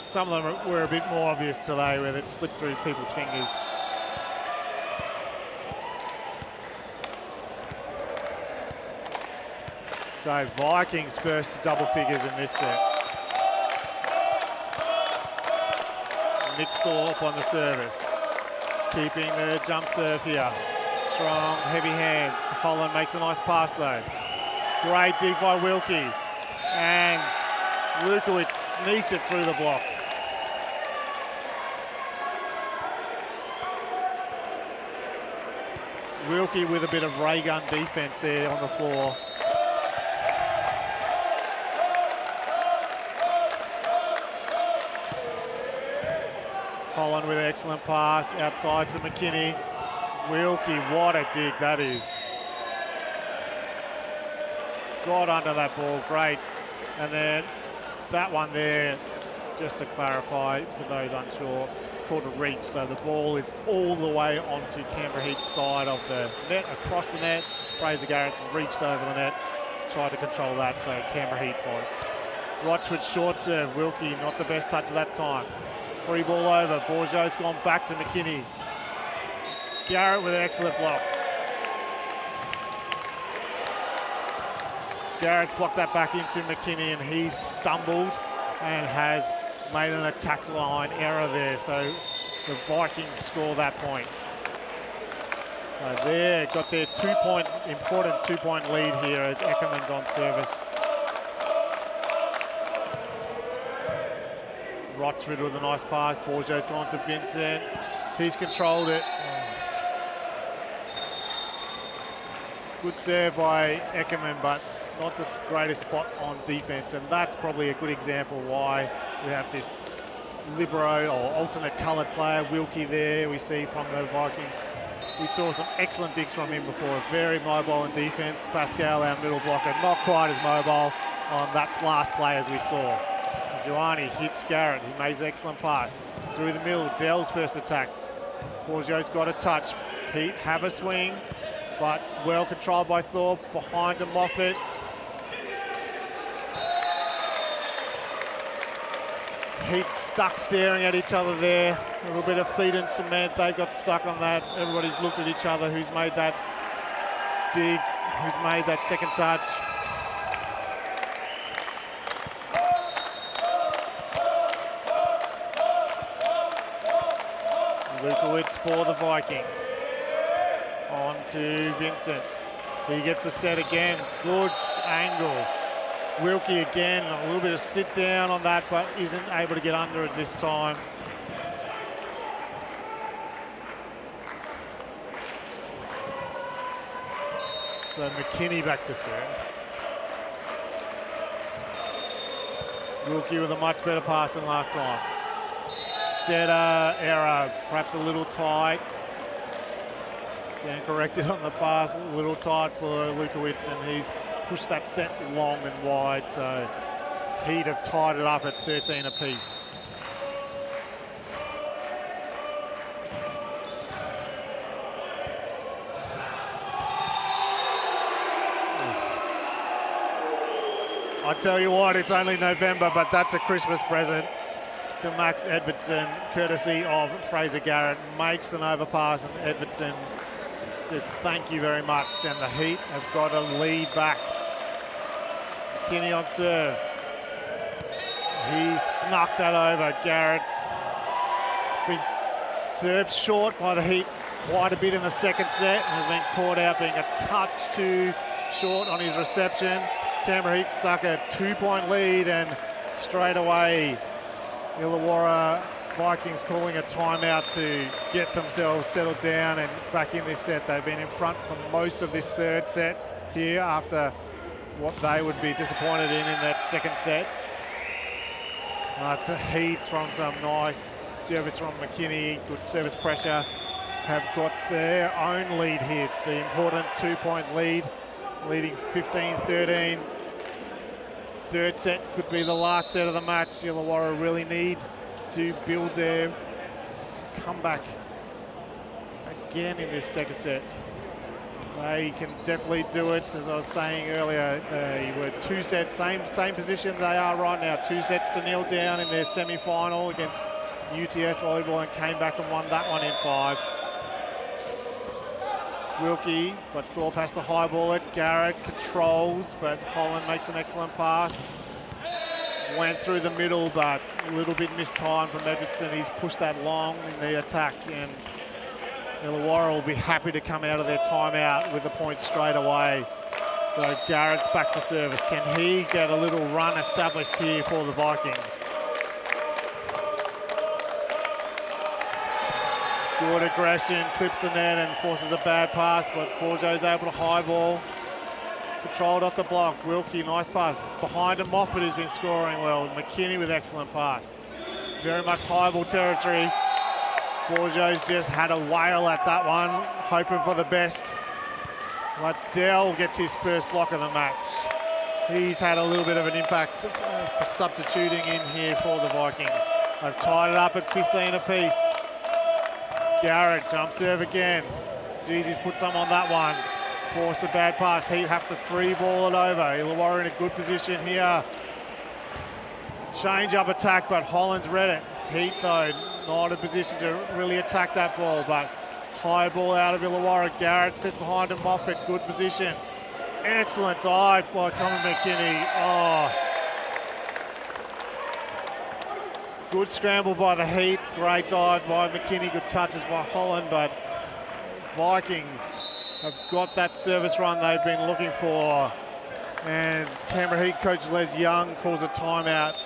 Some of them were a bit more obvious today, where it slipped through people's fingers. So Vikings first to double figures in this set. Nick Thorpe on the service, keeping the jump serve here. Strong, heavy hand. Holland makes a nice pass though. Great dig by Wilkie. And Lukowitz sneaks it through the block. Wilkie with a bit of ray gun defense there on the floor. Holland with an excellent pass outside to McKinney. Wilkie, what a dig that is. Got under that ball, great. And then that one there, just to clarify for those unsure, it's called a reach. So the ball is all the way onto Canberra Heat's side of the net, across the net. Fraser Garrett's reached over the net, tried to control that, so Canberra Heat point. Rochford short serve, Wilkie not the best touch at that time. Free ball over, Bourgeot's gone back to McKinney. Garrett with an excellent block. Garrett's blocked that back into McKinney and he's stumbled and has made an attack line error there. So the Vikings score that point. So there, got their important two-point lead here as Eckerman's on service. Rochford with a nice pass. Bourgeot's gone to Vincent. He's controlled it. Good serve by Eckerman, but not the greatest spot on defense. And that's probably a good example why we have this libero or alternate coloured player, Wilkie there, we see from the Vikings. We saw some excellent digs from him before. Very mobile in defense. Pascal, our middle blocker, not quite as mobile. on that last play as we saw. Ioane hits Garrett. He makes an excellent pass. Through the middle, Dell's first attack. Borgio's got a touch. Heat have a swing, but well controlled by Thorpe. Behind to Moffat. Heat stuck staring at each other there. A little bit of feet and cement. They got stuck on that. Everybody's looked at each other. Who's made that dig? Who's made that second touch? Lukowitz for the Vikings. On to Vincent. He gets the set again. Good angle. Wilkie again, a little bit of sit down on that, but isn't able to get under it this time. So McKinney back to serve. Wilkie with a much better pass than last time. Setter error, perhaps a little tight. Stand corrected on the pass, a little tight for Lukowitz, and he's pushed that set long and wide, so Heat have tied it up at 13 apiece. I tell you what, it's only November, but that's a Christmas present to Max Edvardson, courtesy of Fraser Garrett. Makes an overpass, and Edvardson says thank you very much, and the Heat have got a lead back. McKinney on serve. He snuck that over. Garrett's been served short by the Heat quite a bit in the second set and has been caught out being a touch too short on his reception. Canberra Heat stuck a 2-point lead, and straight away Illawarra Vikings calling a timeout to get themselves settled down and back in this set. They've been in front for most of this third set here after what they would be disappointed in that second set. To Heat from some nice service from McKinney, good service pressure, have got their own lead here, the important 2-point lead, leading 15-13. Third set could be the last set of the match. Illawarra really need to build their comeback again in this second set. They can definitely do it. As I was saying earlier, they were 2 sets, same position they are right now. 2 sets to 0 down in their semi-final against UTS Volleyball, and came back and won that one in 5. Wilkie, but Thorpe has to highball it. Garrett controls, but Holland makes an excellent pass. Went through the middle, but a little bit mistimed from Edvardson. He's pushed that long in the attack, and Illawarra will be happy to come out of their timeout with the point straight away. So Garrett's back to service. Can he get a little run established here for the Vikings? Good aggression, clips the net and forces a bad pass, but Borgio's able to highball. Controlled off the block. Wilkie, nice pass. Behind him, Moffat has been scoring well. McKinney with excellent pass. Very much highball territory. Borgio's just had a whale at that one, hoping for the best. But Dell gets his first block of the match. He's had a little bit of an impact for substituting in here for the Vikings. They've tied it up at 15 apiece. Garrett, jump serve again. Jeez, he's put some on that one. Forced a bad pass. He'd have to free ball it over. Illawarra in a good position here. Change up attack, but Holland's read it. Heat, though, not in a position to really attack that ball, but high ball out of Illawarra. Garrett sits behind him. Moffat, good position. Excellent dive by Common McKinney. Oh. Good scramble by the Heat. Great dive by McKinney. Good touches by Holland, but Vikings have got that service run they've been looking for. And Canberra Heat coach Les Young calls a timeout.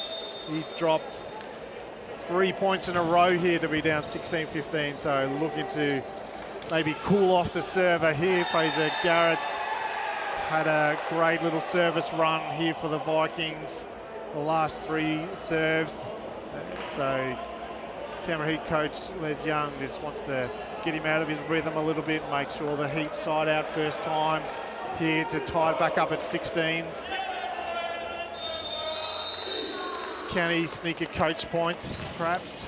He's dropped 3 points in a row here to be down 16-15, so looking to maybe cool off the server here. Fraser Garrett's had a great little service run here for the Vikings, the last 3 serves. So Canberra Heat coach Les Young just wants to get him out of his rhythm a little bit, make sure the Heat side out first time here to tie it back up at 16s. Can he sneak a coach point, perhaps?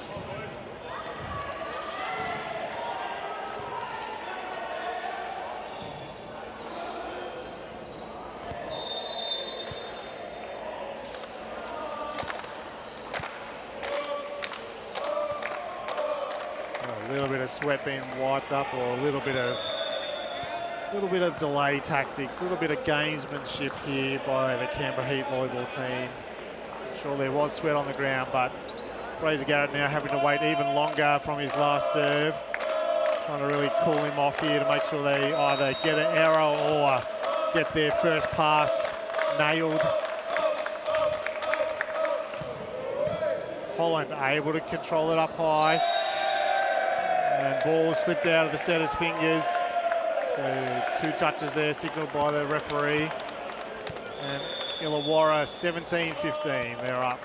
A little bit of sweat being wiped up, or a little bit of delay tactics, a little bit of gamesmanship here by the Canberra Heat volleyball team. I'm sure there was sweat on the ground, but Fraser Garrett now having to wait even longer from his last serve, trying to really cool him off here to make sure they either get an error or get their first pass nailed. Holland able to control it up high. And ball slipped out of the setter's fingers. So 2 touches there signalled by the referee. And Illawarra 17-15, they're up.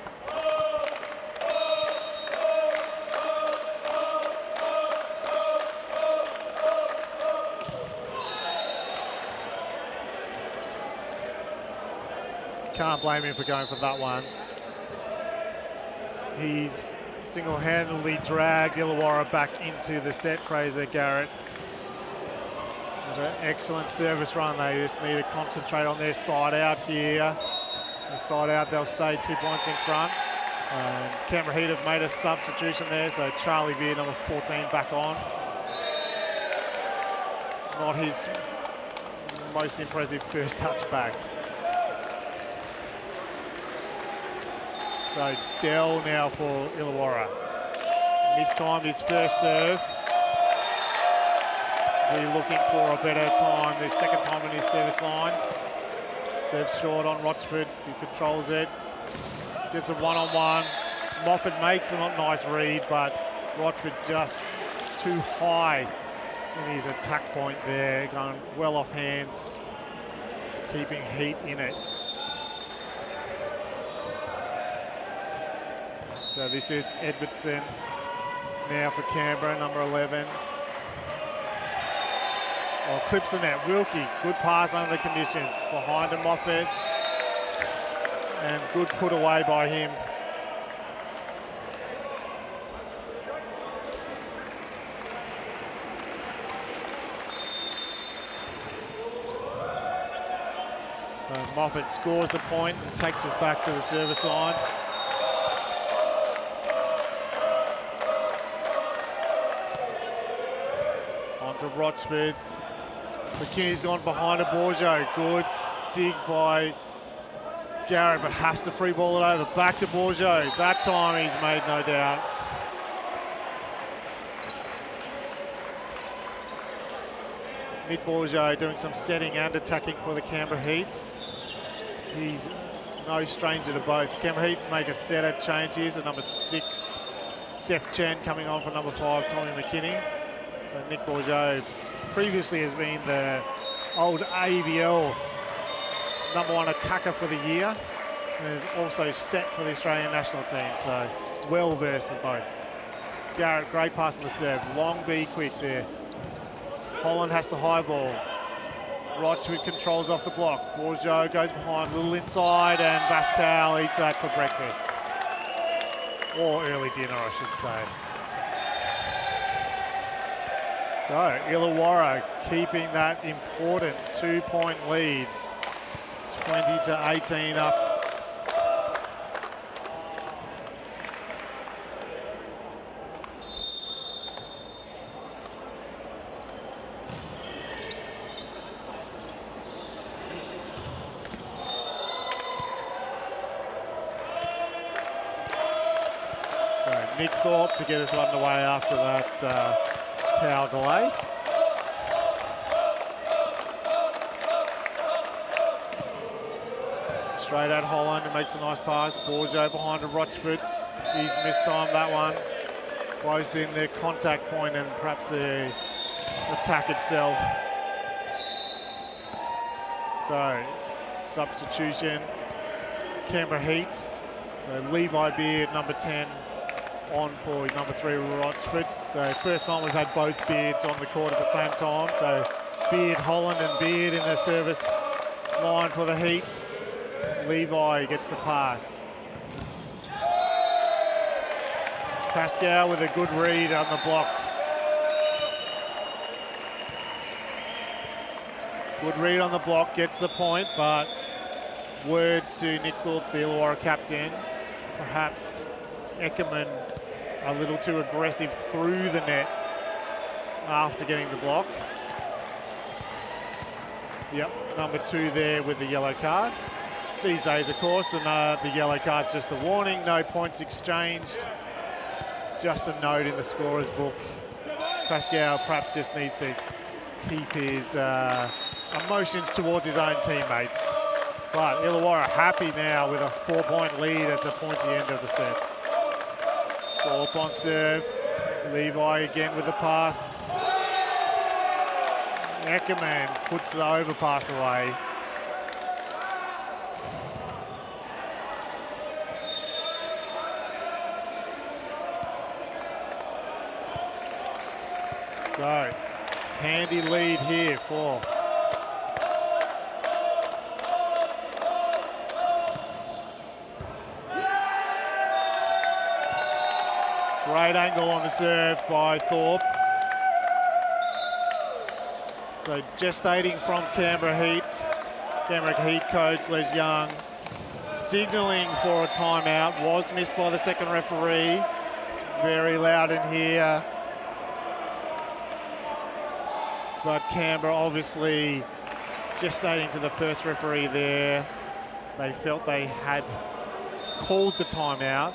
Can't blame him for going for that one. He's single-handedly dragged Illawarra back into the set, Fraser Garrett. With an excellent service run. They just need to concentrate on their side out here. The side out, they'll stay 2 points in front. Canberra Heat have made a substitution there, so Charlie Veer, number 14, back on. Not his most impressive first touch back. So Dell now for Illawarra. Mistimed his first serve. Really looking for a better time, the second time in his service line. Serves short on Rochford, who controls it. Gets a one-on-one. Moffat makes a nice read, but Rochford just too high in his attack point there, going well off hands, keeping Heat in it. So this is Edwardson now for Canberra, number 11. Oh, clips the net. Wilkie, good pass under the conditions. Behind him, Moffat. And good put away by him. So Moffat scores the point and takes us back to the service line. To Rochford. McKinney's gone behind a Bourgeot. Good dig by Garrett, but has to free ball it over. Back to Bourgeot. That time he's made no doubt. Nick Bourgeot doing some setting and attacking for the Canberra Heat. He's no stranger to both. Canberra Heat make a setter change here. So number 6, Seth Chen coming on for number 5, Tommy McKinney. So Nick Bourgeot previously has been the old AVL number 1 attacker for the year, and is also set for the Australian national team, so well versed in both. Garrett, great pass on the serve. Long B quick there. Holland has the high ball. Rochford controls off the block. Bourgeot goes behind, little inside, and Pascal eats that for breakfast. Or early dinner, I should say. So Illawarra keeping that important 2-point lead, 20-18 up. So Nick Thorpe to get us underway after that towel delay. Straight at Holland and makes a nice pass. Bourgeot behind to Rochford. He's mistimed that one. Both in their contact point and perhaps the attack itself. So, substitution, Canberra Heat. So Levi Beard, number 10, on for number 3, Rochford. So first time we've had both Beards on the court at the same time. So Beard, Holland and Beard in the service line for the Heat. Levi gets the pass. Pascal with a good read on the block. Good read on the block, gets the point, but words to Nick Thorpe, the Illawarra captain. Perhaps Eckerman a little too aggressive through the net after getting the block. Yep, number 2 there with the yellow card. These days, of course, the yellow card's just a warning, no points exchanged. Just a note in the scorer's book. Pascal perhaps just needs to keep his emotions towards his own teammates. But Illawarra happy now with a 4-point lead at the pointy end of the set. Thorpe on serve. Levi again with the pass. Eckerman puts the overpass away. So, handy lead here for great angle on the serve by Thorpe. So gestating from Canberra Heat coach Les Young signalling for a timeout, was missed by the second referee. Very loud in here. But Canberra obviously gestating to the first referee there. They felt they had called the timeout.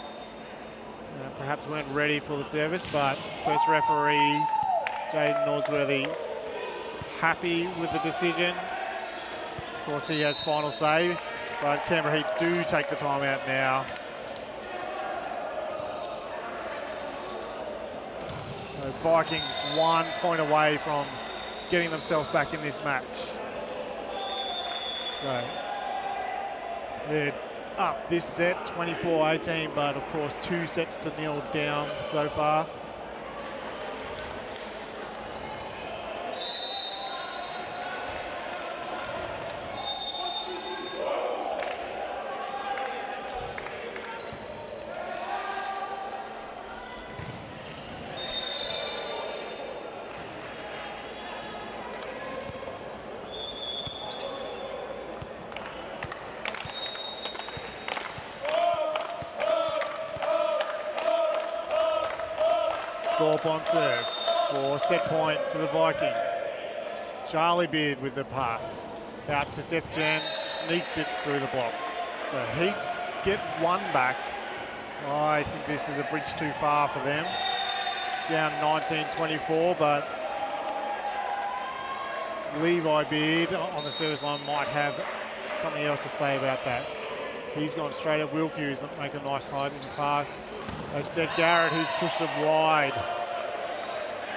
Perhaps weren't ready for the service, but first referee, Jaden Norsworthy, happy with the decision. Of course, he has final say, but Canberra Heat do take the timeout now. So Vikings 1 point away from getting themselves back in this match. So they're up this set, 24-18, but of course 2 sets to 0 down so far. Thorpe on serve for set point to the Vikings. Charlie Beard with the pass. Out to Seth Jan, sneaks it through the block. So Heat get 1 back. I think this is a bridge too far for them. Down 19-24, but Levi Beard on the service line might have something else to say about that. He's gone straight at Wilkie, who's making a nice hiding pass. They've set Garrett, who's pushed it wide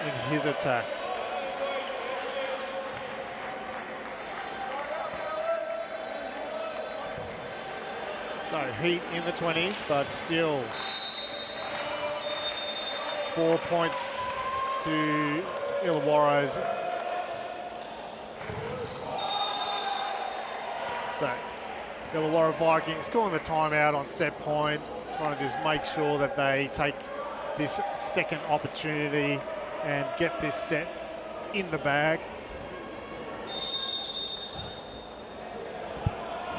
in his attack. So Heat in the 20s, but still 4 points to Illawarra's. So Illawarra Vikings calling the timeout on set point, trying to just make sure that they take this second opportunity and get this set in the bag.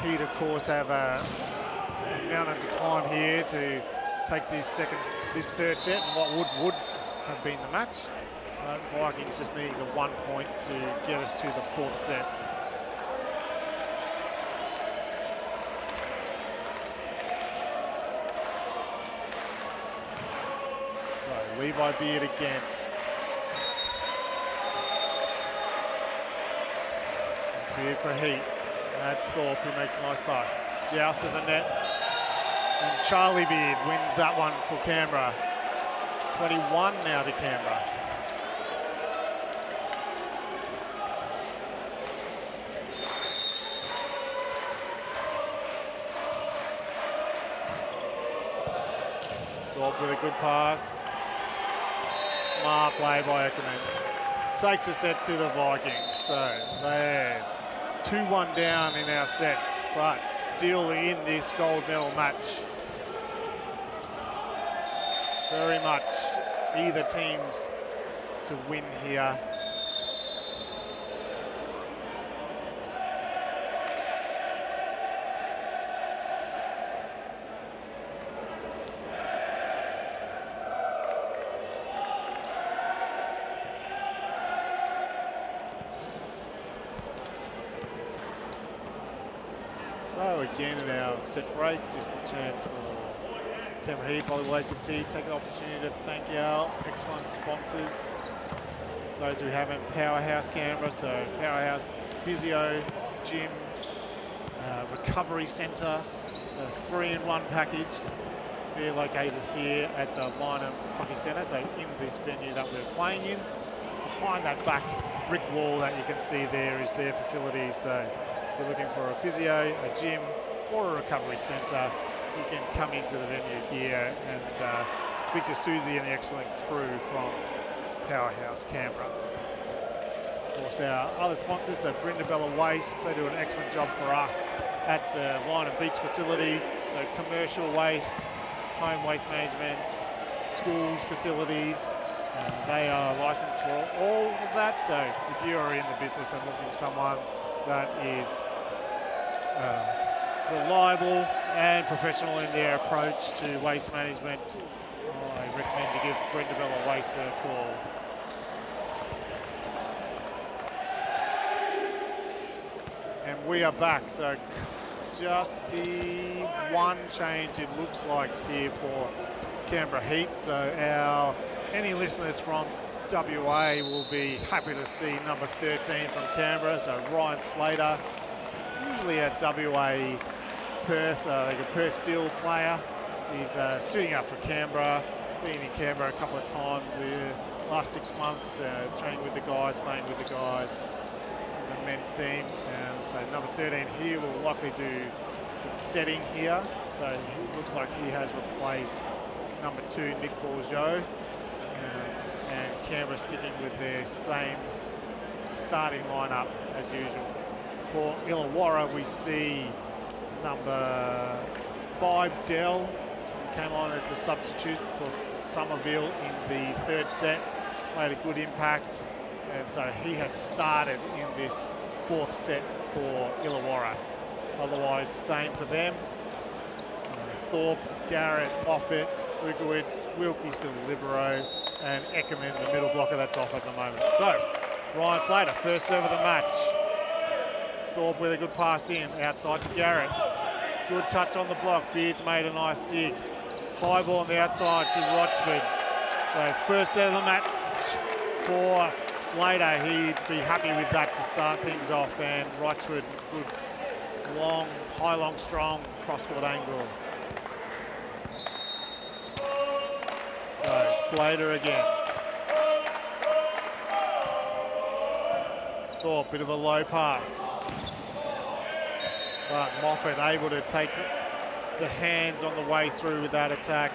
Heat, of course, have a mountain to climb here to take this third set, and what would have been the match. Vikings just needing the 1 point to get us to the 4th set. So Levi Beard again. Beard for Heat. Matt Thorpe, who makes a nice pass. Joust to the net. And Charlie Beard wins that one for Canberra. 21 now to Canberra. Thorpe with a good pass. Smart play by Eckerman. Takes a set to the Vikings. So they're 2-1 down in our sets, but still in this gold medal match. very much either teams to win here. So again in our set break, just a chance for Canberra Heat Volleyball ACT, take the opportunity to thank our excellent sponsors. Those who haven't, Powerhouse Canberra, so Powerhouse Physio, Gym, Recovery Centre, so it's 3-in-1 package. They're located here at the Lynham Hockey Centre, so in this venue that we're playing in. Behind that back brick wall that you can see there is their facility, so if you're looking for a physio, a gym, or a recovery centre, you can come into the venue here and speak to Susie and the excellent crew from Powerhouse Canberra. Of course, our other sponsors, so Brindabella Waste, they do an excellent job for us at the Lynham Beach facility. So commercial waste, home waste management, schools, facilities, they are licensed for all of that. So if you are in the business and looking for someone that is reliable and professional in their approach to waste management, I recommend you give Brindabella Waste a call. And we are back, so just the one change it looks like here for Canberra Heat. So any listeners from WA will be happy to see number 13 from Canberra, so Ryan Slater, usually a WA Perth, like a Perth Steel player. He's suiting up for Canberra, been in Canberra a couple of times the last 6 months, training with the guys, playing with the guys in the men's team. So number 13 here will likely do some setting here. So it looks like he has replaced number 2, Nick Bourgeot. And Canberra sticking with their same starting lineup as usual. For Illawarra, we see number 5, Dell, who came on as the substitute for Somerville in the 3rd set, made a good impact, and so he has started in this 4th set for Illawarra. Otherwise, same for them. Thorpe, Garrett, Moffat, Lukowitz, Wilkie still libero, and Eckerman, the middle blocker, that's off at the moment. So, Ryan Slater, first serve of the match. Thorpe with a good pass in, outside to Garrett. Good touch on the block, Beard's made a nice dig. High ball on the outside to Rochford. So, first set of the match for Slater. He'd be happy with that to start things off, and Rochford, good long, high, long, strong cross-court angle. So Slater again. Thorpe, bit of a low pass. But Moffat able to take the hands on the way through with that attack.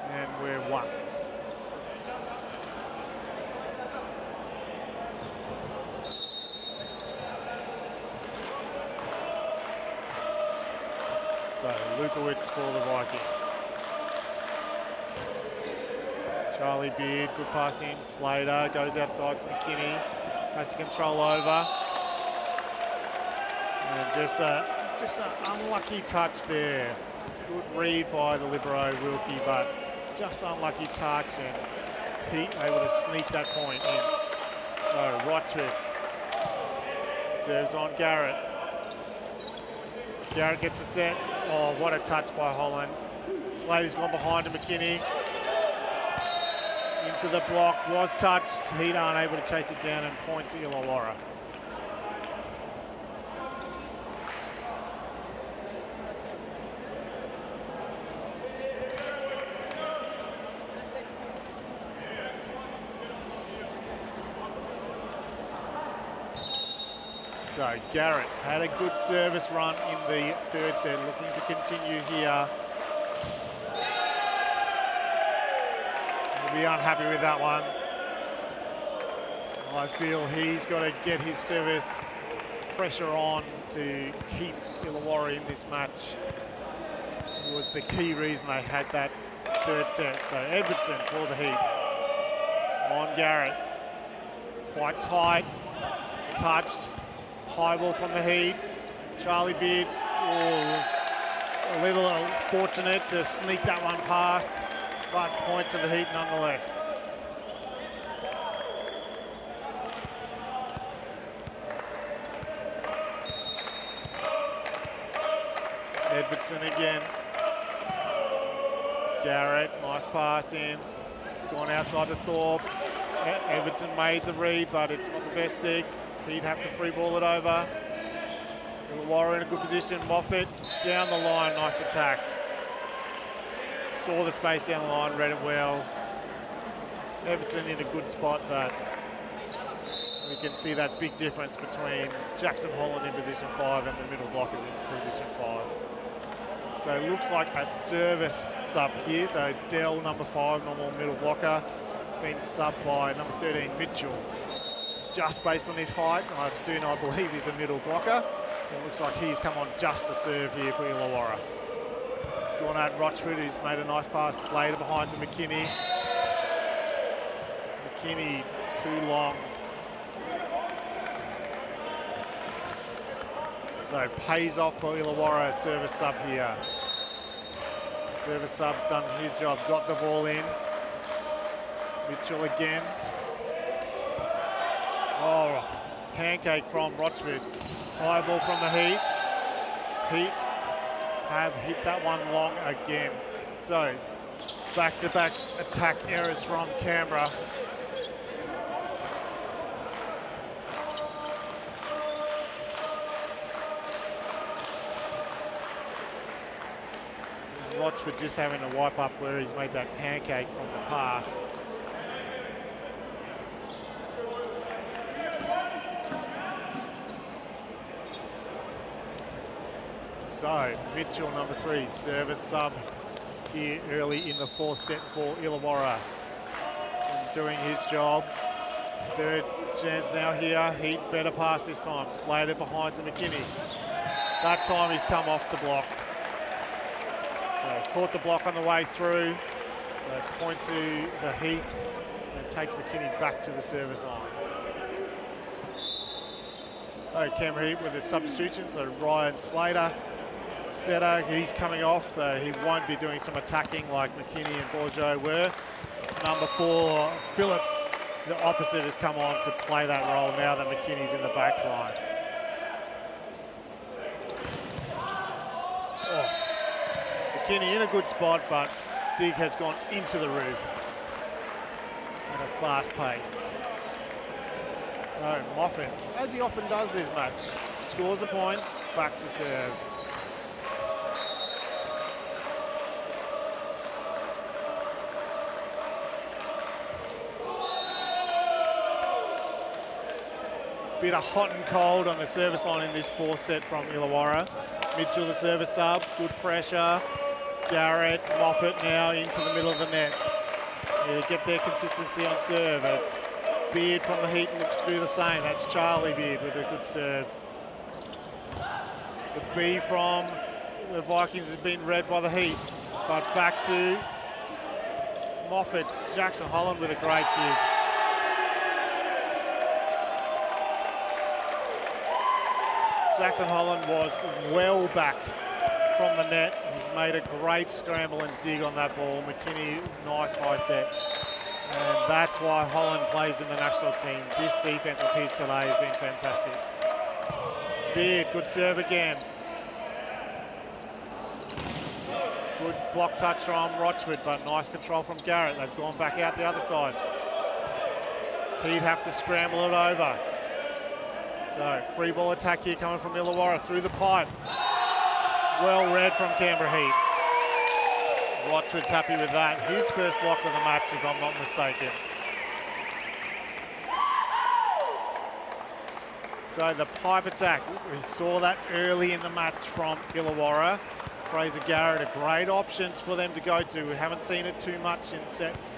And we're ones. So Lukowitz for the Vikings. Charlie Beard, good pass in. Slater goes outside to McKinney. Has to control over. And just an unlucky touch there. Good read by the libero Wilkie, but just unlucky touch, and Pete able to sneak that point in. So Rochford serves on Garrett. Garrett gets a set. Oh, what a touch by Holland. Slater's gone behind to McKinney. Into the block, was touched. Heat aren't able to chase it down and point to Illawarra. So Garrett had a good service run in the 3rd set, looking to continue here. He'll be unhappy with that one. I feel he's got to get his service pressure on to keep Illawarra in this match. was the key reason they had that third set. So Edwardson for the Heat. On Garrett. Quite tight. Touched. High ball from the Heat. Charlie Beard, a little fortunate to sneak that one past, but point to the Heat nonetheless. Edwardson again. Garrett, nice pass in. It's gone outside to Thorpe. Edwardson made the read, but it's not the best dig. He'd have to free ball it over. Illawarra in a good position. Moffat down the line, nice attack. Saw the space down the line, read it well. Everton in a good spot, but we can see that big difference between Jackson Holland in position 5 and the middle blockers in position 5. So it looks like a service sub here. So Dell, number 5, normal middle blocker. It's been subbed by number 13, Mitchell. Just based on his height, I do not believe he's a middle blocker. It looks like he's come on just to serve here for Illawarra. It's gone at Rochford, who's made a nice pass. Slater behind to McKinney. McKinney too long. So pays off for Illawarra, service sub here. Service sub's done his job, got the ball in. Mitchell again. Oh, pancake from Rochford. High ball from the Heat. Heat have hit that one long again. So back-to-back attack errors from Canberra. Rochford just having a wipe up where he's made that pancake from the pass. So Mitchell, number 3, service sub here early in the 4th set for Illawarra. And doing his job. Third chance now here. Heat better pass this time. Slater behind to McKinney. That time he's come off the block. So caught the block on the way through. So point to the Heat and takes McKinney back to the service line. Oh, Canberra Heat with a substitution. So Ryan Slater. Setter, he's coming off, so he won't be doing some attacking like McKinney and Bourgeot were. Number 4, Phillips, the opposite, has come on to play that role now that McKinney's in the back line. Oh. McKinney in a good spot, but dig has gone into the roof at a fast pace. So Moffat, as he often does this match, scores a point, back to serve. Bit of hot and cold on the service line in this 4th set from Illawarra. Mitchell, the service sub, good pressure. Garrett, Moffat now into the middle of the net. Yeah, get their consistency on serve as Beard from the Heat looks to do the same. That's Charlie Beard with a good serve. The B from the Vikings has been read by the Heat, but back to Moffat. Jackson Holland with a great dig. Jackson Holland was well back from the net. He's made a great scramble and dig on that ball. McKinney, nice high set. And that's why Holland plays in the national team. This defense of his today has been fantastic. Beard, good serve again. Good block touch from Rochford, but nice control from Garrett. They've gone back out the other side. He'd have to scramble it over. So free ball attack here coming from Illawarra through the pipe. Well read from Canberra Heat. Rochford's happy with that. His first block of the match, if I'm not mistaken. So the pipe attack, we saw that early in the match from Illawarra. Fraser Garrett, a great option for them to go to. We haven't seen it too much in sets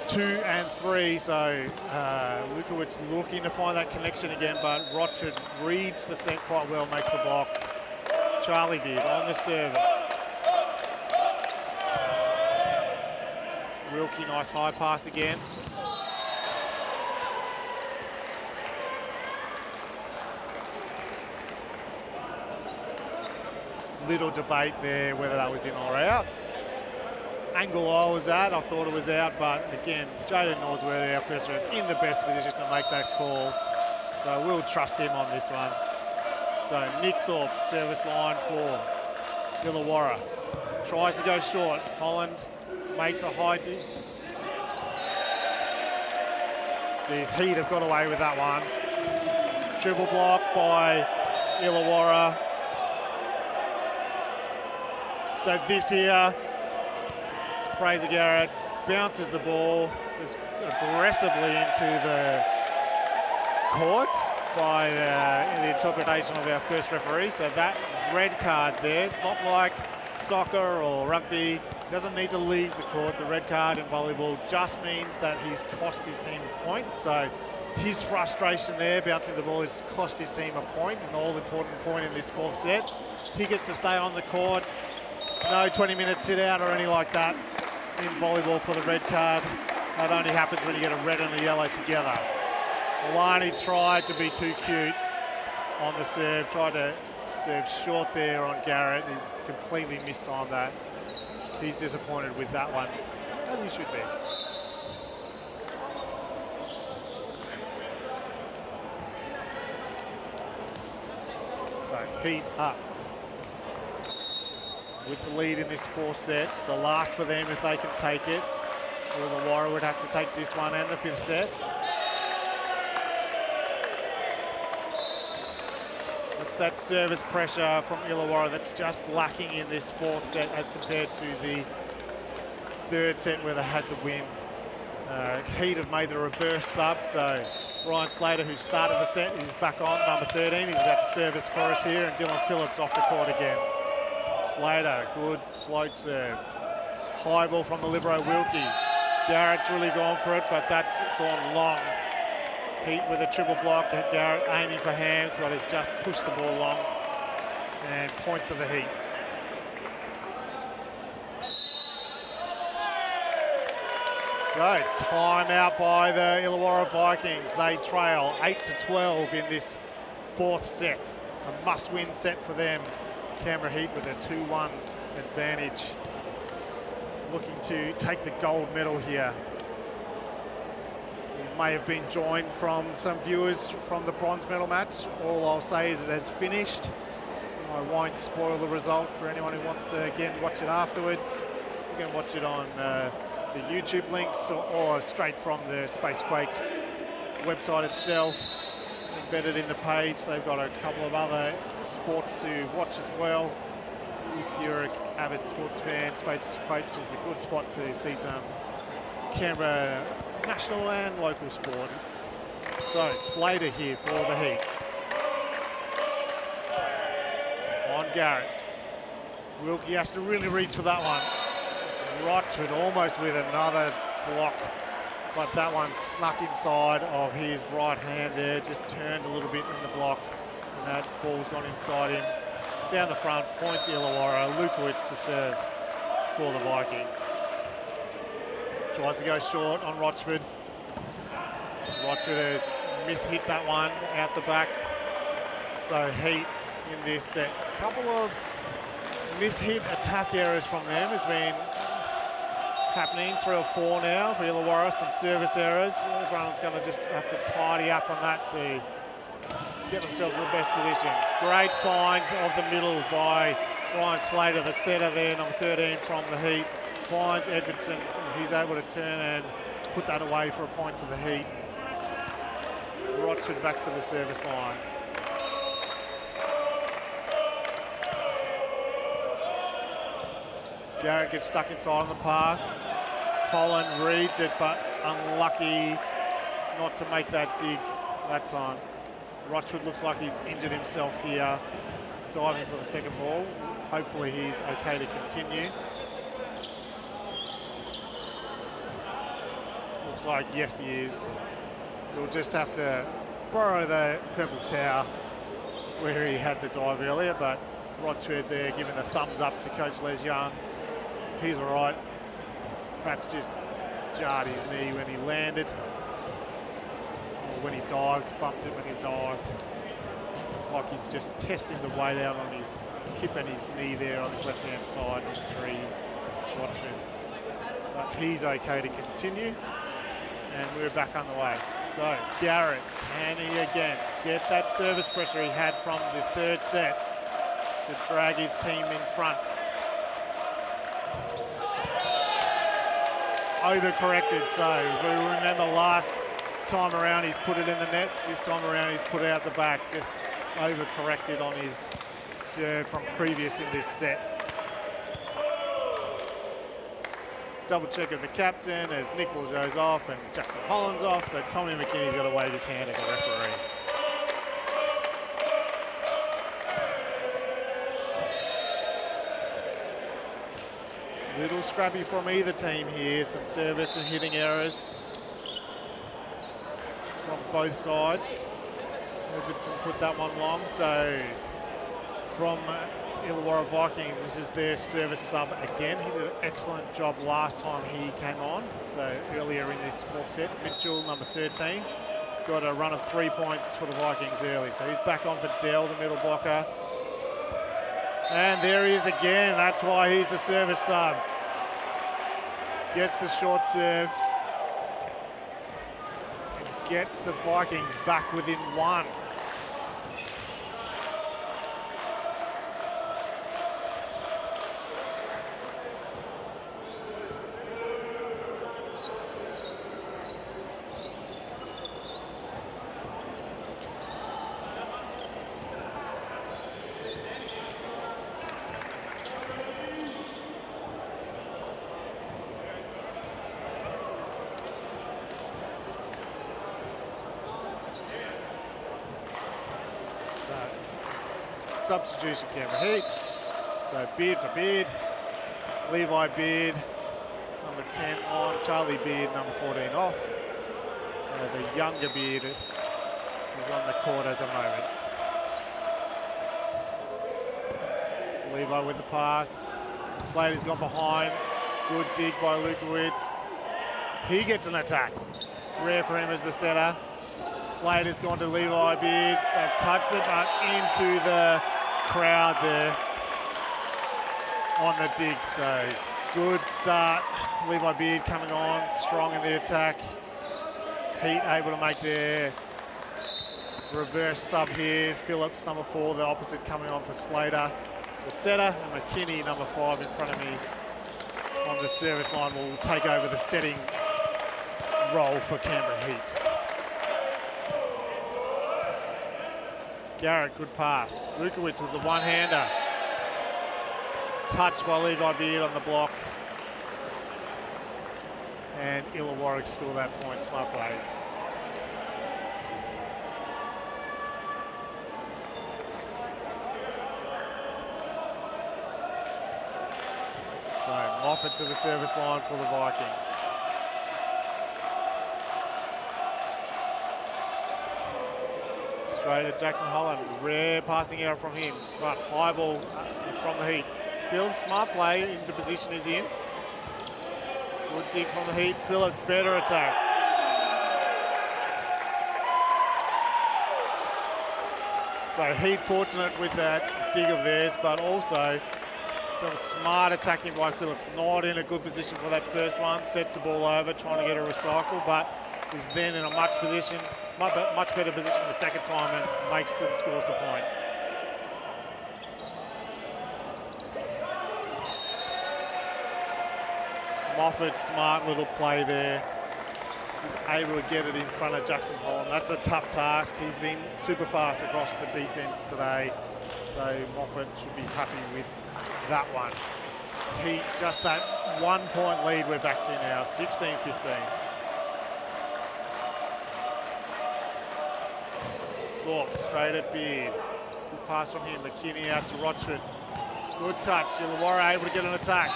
2 and 3, so Lukowicz looking to find that connection again, but Rochford reads the set quite well, makes the block. Charlie Beard on the service. Wilkie, nice high pass again. Little debate there whether that was in or out. Angle I was at, I thought it was out, but again, Jaden Norsworthy, our first ref, in the best position to make that call. So we'll trust him on this one. So Nick Thorpe, service line for Illawarra. Tries to go short. Holland makes a high dip. Geez, Heat have got away with that one. Triple block by Illawarra. So this here, Fraser Garrett bounces the ball aggressively into the court by the interpretation of our first referee. So that red card there, it's not like soccer or rugby. He doesn't need to leave the court. The red card in volleyball just means that he's cost his team a point. So his frustration there, bouncing the ball, has cost his team a point, an all-important point in this fourth set. He gets to stay on the court. No 20-minute sit-out or anything like that in volleyball for the red card. That only happens when you get a red and a yellow together. Malani tried to be too cute on the serve, tried to serve short there on Garrett. He's completely missed on that. He's disappointed with that one, as he should be. So Heat up with the lead in this fourth set. The last for them if they can take it. Or the Warrior would have to take this one and the fifth set. It's that service pressure from Illawarra that's just lacking in this fourth set as compared to the third set where they had the win. Heat have made the reverse sub, so Ryan Slater, who started the set, is back on, number 13. He's about to service for us here, and Dylan Phillips off the court again. Slater, good float serve. High ball from the libero Wilkie. Garrett's really gone for it, but that's gone long. Heat with a triple block. Garrett aiming for Hams, but has just pushed the ball long. And point to the Heat. So, timeout by the Illawarra Vikings. They trail 8-12 in this fourth set. A must-win set for them. Canberra Heat with a 2-1 advantage. Looking to take the gold medal here. We may have been joined from some viewers from the bronze medal match. All I'll say is it has finished. I won't spoil the result for anyone who wants to, again, watch it afterwards. You can watch it on the YouTube links or straight from the Space Quakes website itself. Embedded in the page, they've got a couple of other sports to watch as well. If you're an avid sports fan, Space Quakes is a good spot to see some Canberra national and local sport. So Slater here for the Heat. On Garrett. Wilkie has to really reach for that one. Rochford almost with another block, but that one snuck inside of his right hand there, just turned a little bit in the block, and that ball's gone inside him. Down the front, point to Illawarra. Lukowitz to serve for the Vikings. Tries to go short on Rochford. Rochford has mishit that one out the back. So Heat in this set. A couple of mishit attack errors from them has been happening, 3 or 4 now for Illawarra. Some service errors. Everyone's going to just have to tidy up on that to get themselves in the best position. Great find of the middle by Ryan Slater, the setter there, number 13 from the Heat. Finds Edmondson, and he's able to turn and put that away for a point to the Heat. Rochford back to the service line. Garrett gets stuck inside on the pass. Holland reads it, but unlucky not to make that dig that time. Rochford looks like he's injured himself here, diving for the second ball. Hopefully he's okay to continue. Looks like yes he is. We'll just have to borrow the purple towel where he had the dive earlier, but Rochford there giving the thumbs up to Coach Les Young. He's all right. Perhaps just jarred his knee when he landed, or when he dived, bumped it when he dived. Like he's just testing the weight out on his hip and his knee there on his left-hand side in 3, Watford. But he's okay to continue, and we're back on the way. So Garrett, can he again get that service pressure he had from the 3rd set to drag his team in front? Overcorrected, so if we remember last time around he's put it in the net, this time around he's put it out the back, just overcorrected on his serve from previous in this set. Double check of the captain as Nick Bourgeau's off and Jackson Holland's off, so Tommy McKinney's got to wave his hand at the referee. Little scrappy from either team here, some service and hitting errors from both sides. Edmondson put that one long, so from Illawarra Vikings, this is their service sub again. He did an excellent job last time he came on, so earlier in this 4th set. Mitchell, number 13, got a run of 3 points for the Vikings early, so he's back on for Dell, the middle blocker. And there he is again, that's why he's the service sub. Gets the short serve. And gets the Vikings back within 1. Substitution, Canberra Heat. So Beard for Beard, Levi Beard, number 10 on, Charlie Beard, number 14 off. So the younger Beard is on the court at the moment. Levi with the pass. Slater's gone behind. Good dig by Lukowitz. He gets an attack. Rare for him as the setter. Slater's gone to Levi Beard. They've touched it, but into the crowd there on the dig. So good start. Levi Beard coming on strong in the attack. Heat able to make their reverse sub here. Phillips, number 4, the opposite, coming on for Slater, the setter, and McKinney, number 5, in front of me on the service line, will take over the setting role for Canberra Heat. Garrett, good pass. Lukowitz with the one-hander. Touched by Levi Beard on the block. And Illawarra score that point. Smart play. So Moffat to the service line for the Vikings. Straight at Jackson Holland. Rare passing error from him, but high ball from the Heat. Phillips, smart play in the position he's in. Good dig from the Heat. Phillips, better attack. So Heat fortunate with that dig of theirs, but also some smart attacking by Phillips. Not in a good position for that first one. Sets the ball over, trying to get a recycle, but is then in a much better position the second time and makes and scores the point. Moffat, smart little play there. He's able to get it in front of Jackson Holland. That's a tough task. He's been super fast across the defence today, so Moffat should be happy with that one. Heat, just that 1 point lead we're back to now, 16-15. Thorpe straight at Beard. Good pass from him. McKinney out to Rochford. Good touch. Illawarra able to get an attack.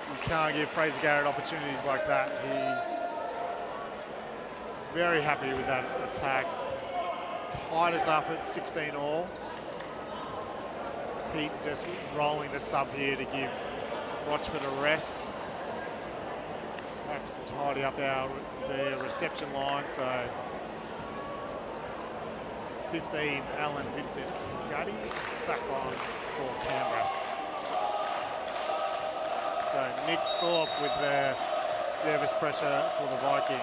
You can't give Fraser Garrett opportunities like that. He very happy with that attack. Tied us up at 16 all. Heat just rolling the sub here to give Rochford a rest. Perhaps tidy up the reception line. So 15, Allen Vincent Gutty is back on for Canberra. So Nick Thorpe with the service pressure for the Vikings.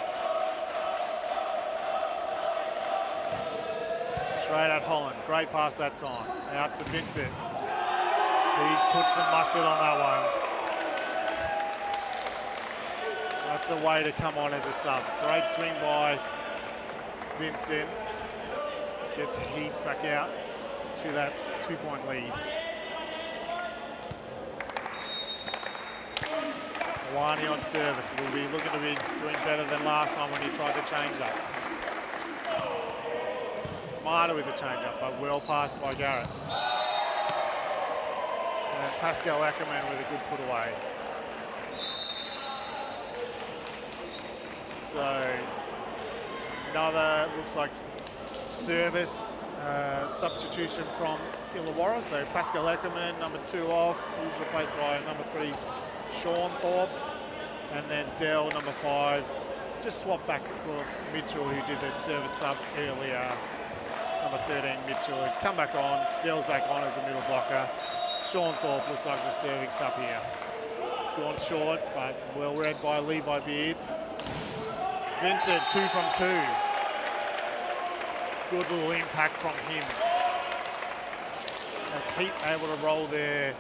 Straight at Holland, great pass that time. Out to Vincent. He's put some mustard on that one. That's a way to come on as a sub. Great swing by Vincent. Gets Heat back out to that 2-point lead. Wani on service. We'll be looking to be doing better than last time when he tried to change up. Smarter with the change up, but well passed by Garrett. And Pascal Ackerman with a good put away. So another, looks like, service substitution from Illawarra. So Pascal Ackerman, number 2 off. He's replaced by number 3, Sean Thorpe. And then Dell, number 5, just swapped back for Mitchell, who did the service sub earlier. Number 13, Mitchell, had come back on. Dell's back on as the middle blocker. Sean Thorpe looks like the serving sub here. It's gone short, but well read by Levi Beard. Vincent, 2 from 2. Good little impact from him. As Heat able to roll their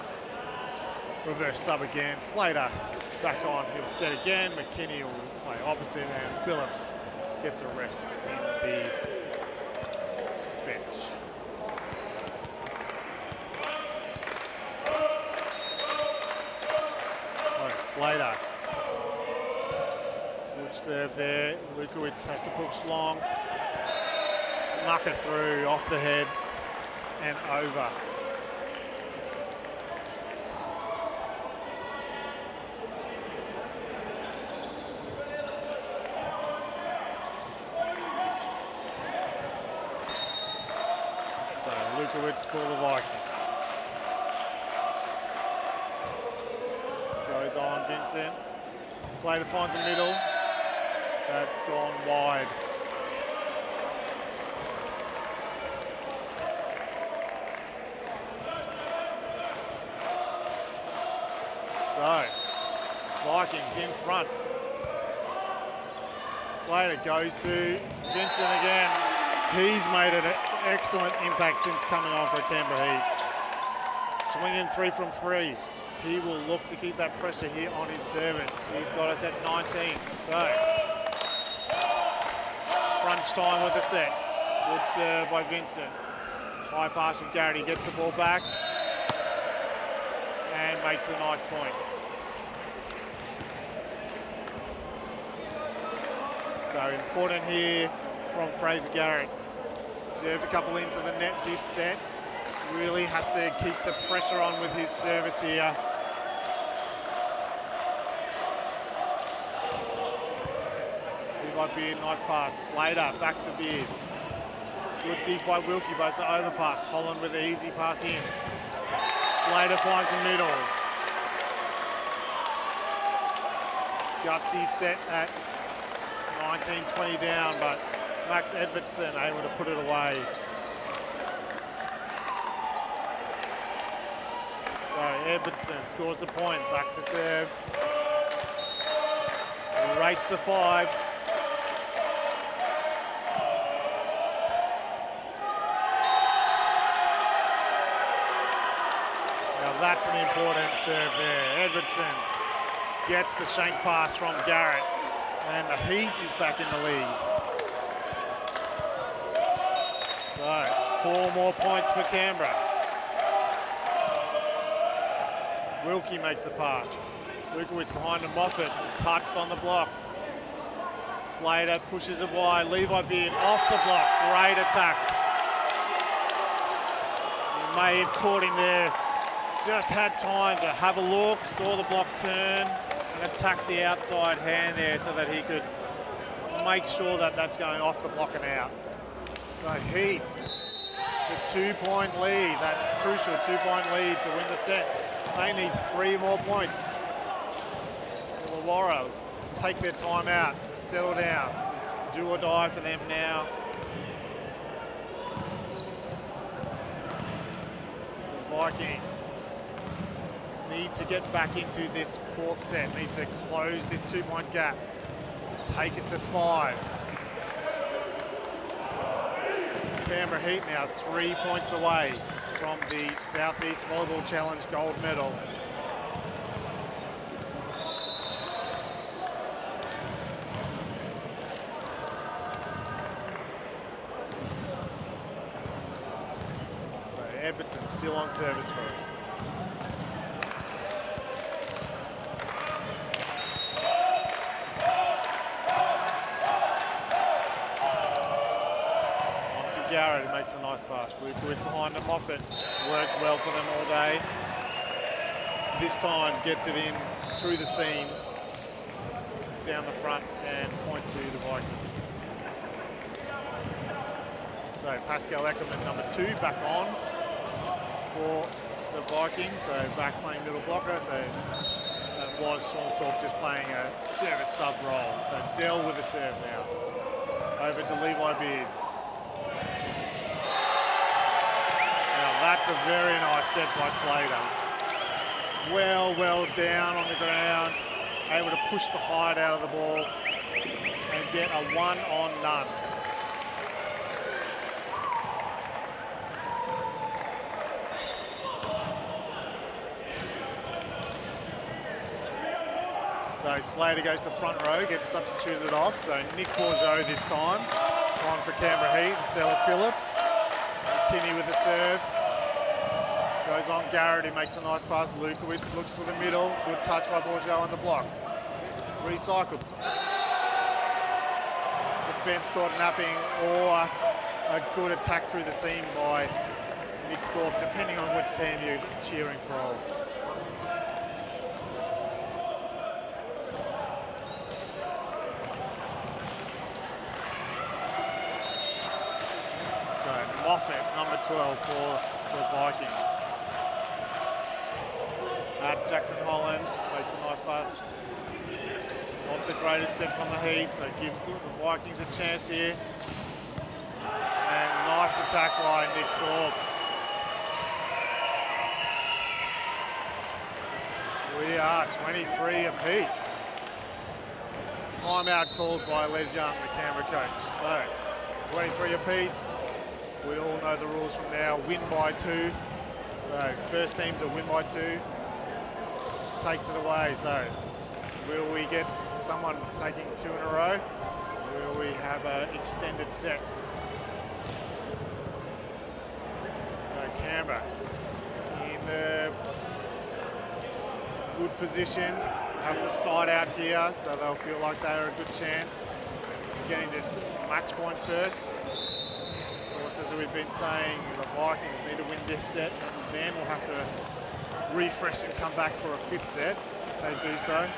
reverse sub again. Slater back on, he'll set again. McKinney will play opposite, and Phillips gets a rest in the bench. Slater. Good serve there. Lukowitz has to push long. Snuck it through, off the head and over. So Lukowitz for the Vikings. Goes on Vincent. Slater finds a middle. That's gone wide. So, Vikings in front. Slater goes to Vincent again. He's made an excellent impact since coming on for Canberra Heat. Swinging 3 from 3. He will look to keep that pressure here on his service. He's got us at 19. So, crunch time with the set. Good serve by Vincent. High pass from Garrett. He gets the ball back and makes a nice point. So important here from Fraser Garrett. Served a couple into the net this set. Really has to keep the pressure on with his service here. By Beard, nice pass. Slater back to Beard. Good deep by Wilkie, but it's an overpass. Holland with an easy pass in. Slater finds the middle. Gutsy set at 19-20 down, but Max Edvardson able to put it away. So Edvardson scores the point. Back to serve. Race to 5. That's an important serve there. Edvardson gets the shank pass from Garrett, and the Heat is back in the lead. So, 4 more points for Canberra. Wilkie makes the pass. Lukowitz behind him, Moffat touched on the block. Slater pushes it wide. Levi Beard off the block. Great attack. You may have caught him there. Just had time to have a look, saw the block turn and attack the outside hand there so that he could make sure that that's going off the block and out. So Heat the 2-point lead, that crucial 2-point lead to win the set. They need 3 more points. Illawarra take their time out, settle down. It's do or die for them now. The Vikings need to get back into this 4th set, need to close this 2-point gap, take it to 5. Canberra Heat now 3 points away from the Southeast Volleyball Challenge gold medal. So Everton still on service for us. Garrett, who makes a nice pass. Lukowitz behind him, Moffat. It's worked well for them all day. This time gets it in through the seam, down the front, and point to the Vikings. So Pascal Eckerman, number 2, back on for the Vikings. So back playing middle blocker. So that was Sean Thorpe just playing a service sub role. So Dell with a serve now. Over to Levi Beard. That's a very nice set by Slater. Well down on the ground, able to push the height out of the ball and get a 1-on-none. So Slater goes to front row, gets substituted off. So Nick Bourgeot this time, on for Canberra Heat instead of Phillips. Kinney with the serve. Goes on Garrett, who makes a nice pass. Lukowitz looks for the middle. Good touch by Bourgeot on the block. Recycled. Defence caught napping, or a good attack through the seam by Nick Thorpe, depending on which team you're cheering for. So Moffat, number 12 for the Vikings. Jackson Holland makes a nice pass. Not the greatest set from the Heat, so it gives the Vikings a chance here. And nice attack by Nick Thorpe. We are 23 apiece. Timeout called by Les Young, the Canberra coach. So 23 apiece. We all know the rules from now. Win by 2. So first team to win by 2 takes it away. So will we get someone taking 2 in a row? Will we have an extended set? So Canberra in the good position, have the side out here, so they'll feel like they're a good chance of getting this match point first. Of course, as we've been saying, the Vikings need to win this set, and then we'll have to refresh and come back for a 5th set if they do so.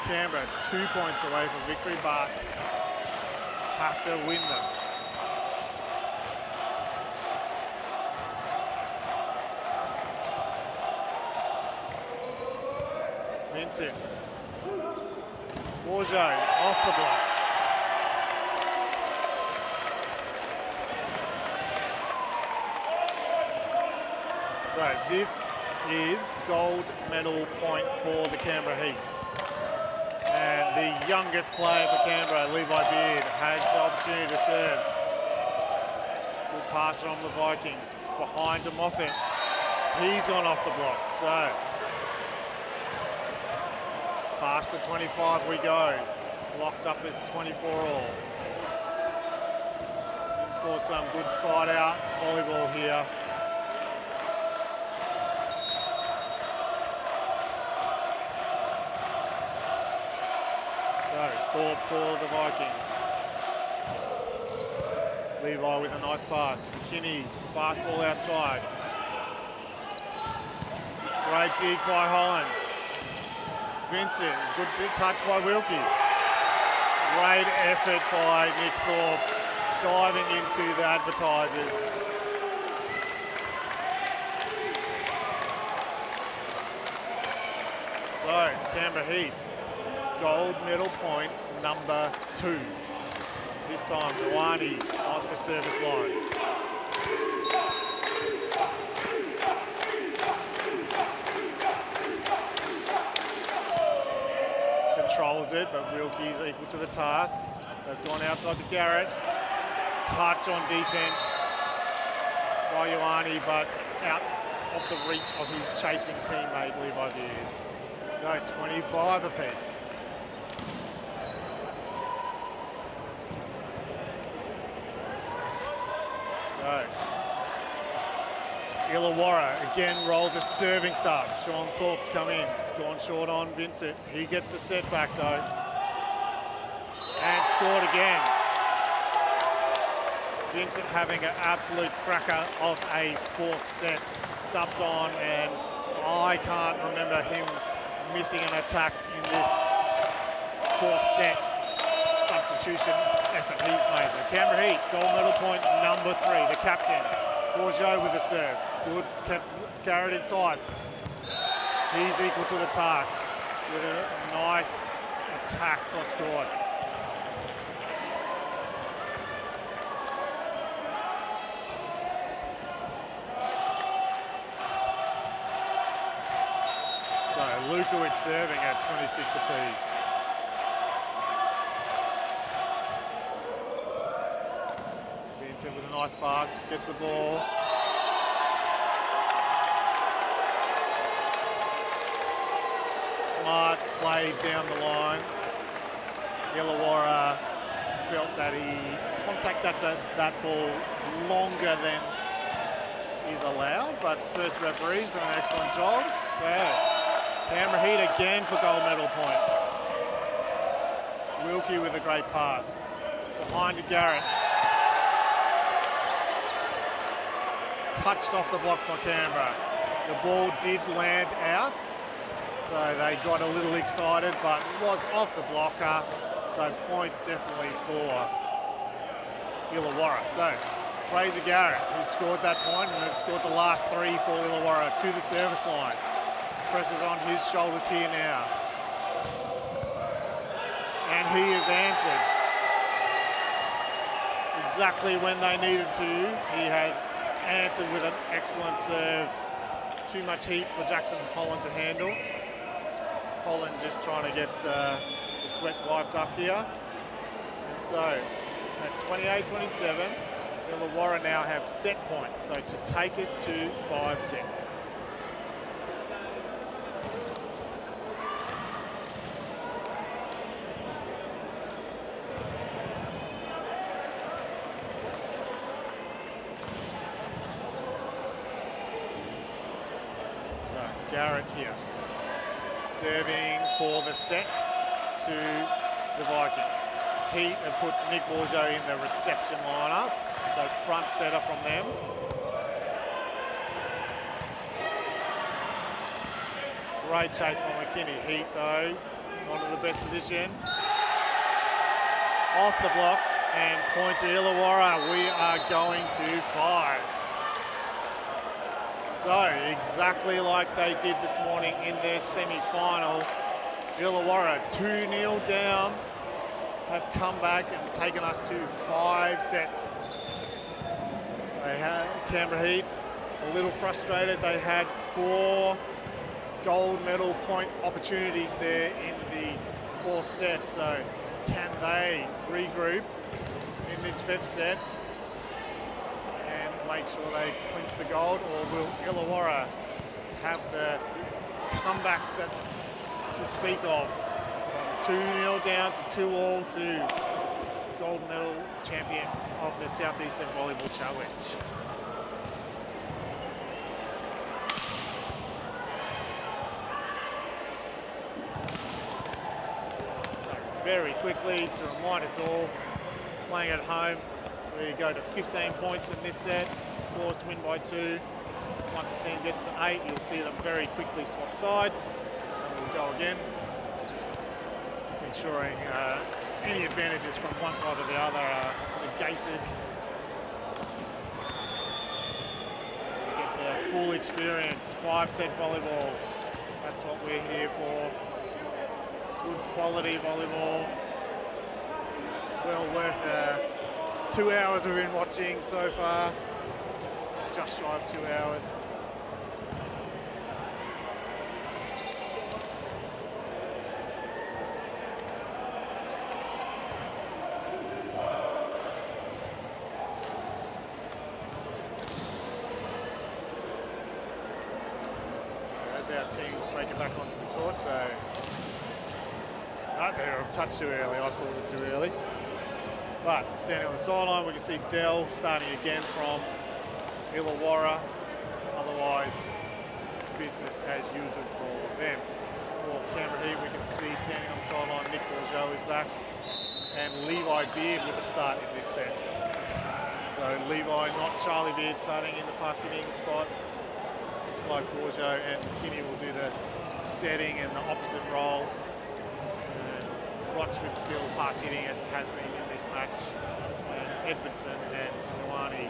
Canberra 2 points away from victory, but have to win them. Vincent. Bourgeot off the block. So this is gold medal point for the Canberra Heat. And the youngest player for Canberra, Levi Beard, has the opportunity to serve. Good pass from the Vikings. Behind to Moffat. He's gone off the block. So past the 25 we go. Locked up as 24 all. For some good side out volleyball here. Thorpe for the Vikings. Levi with a nice pass. McKinney, fast ball outside. Great dig by Holland. Vincent, good touch by Wilkie. Great effort by Nick Thorpe, diving into the advertisers. So, Canberra Heat, gold medal point number 2. This time, Ioane on the service line. Controls it, but Wilkie's equal to the task. They've gone outside to Garrett. Touch on defense by Ioane, but out of the reach of his chasing teammate, Levi Beard. So 25 apiece. So Illawarra again rolled the serving sub. Sean Thorpe's come in. It's gone short on Vincent. He gets the setback though. And scored again. Vincent having an absolute cracker of a 4th set. Subbed on, and I can't remember him missing an attack in this 4th set substitution effort he's made. So Canberra Heat, gold medal point number 3, the captain. Bourgeot with the serve. Good, kept Garrett inside. He's equal to the task with a nice attack cross court. So Lukowitz serving at 26 apiece. Vincent with a nice pass, gets the ball. Smart play down the line. Illawarra felt that he contacted that ball longer than is allowed, but first referee's done an excellent job. Yeah. Canberra Heat again for gold medal point. Wilkie with a great pass. Behind to Garrett. Touched off the block for Canberra. The ball did land out, so they got a little excited, but it was off the blocker, so point definitely for Illawarra. So Fraser Garrett, who scored that point and has scored the last 3 for Illawarra, to the service line. Pressure's on his shoulders here now. And he has answered exactly when they needed to. He has answered with an excellent serve. Too much heat for Jackson Holland to handle. Holland just trying to get the sweat wiped up here. And so at 28-27, Illawarra now have set points, so to take us to 5 sets. Garrett here, serving for the set to the Vikings. Heat have put Nick Bourgeot in the reception lineup, so front setter from them. Great chase by McKinney. Heat though, not in the best position. Off the block and point to Illawarra. We are going to 5. So, exactly like they did this morning in their semi-final, Illawarra 2-0 down, have come back and taken us to 5 sets. They had Canberra Heat a little frustrated. They had 4 gold medal point opportunities there in the 4th set. So, can they regroup in this 5th set? Make sure they clinch the gold, or will Illawarra have the comeback to speak of? 2-0 down to 2-all to gold medal champions of the Southeastern Volleyball Challenge. So very quickly to remind us all, playing at home, we go to 15 points in this set. Of course, win by 2. Once a team gets to 8, you'll see them very quickly swap sides. And we'll go again. Just ensuring any advantages from one side or the other are negated. We get the full experience, 5-set volleyball. That's what we're here for. good quality volleyball. Well worth 2 hours we've been watching so far. Just shy of 2 hours. Our teams make it back onto the court, so no, they're a touch too early. I called it too early. But standing on the sideline, we can see Dell starting again from Illawarra. Otherwise, business as usual for them. For Canberra Heat, we can see standing on the sideline, Nick Bourgeot is back, and Levi Beard with a start in this set. So Levi, not Charlie Beard, starting in the pass hitting spot. Looks like Bourgeot and McKinney will do the setting and the opposite role. And Rochford still pass hitting as it has been in this match. And Edvardson and Ioane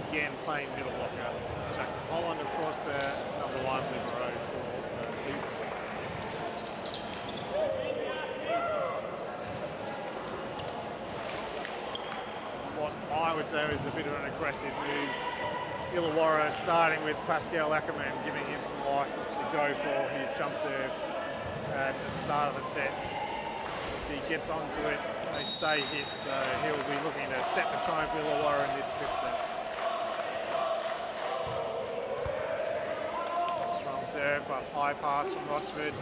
again playing middle blocker. Jackson Holland, of course, the number one libero for the Heat. What I would say is a bit of an aggressive move. Illawarra starting with Pascal Ackerman, giving him some license to go for his jump serve at the start of the set. If he gets onto it, they stay hit, so he'll be looking to set the tone for Illawarra in this fifth set. Strong serve, but high pass from Rochford.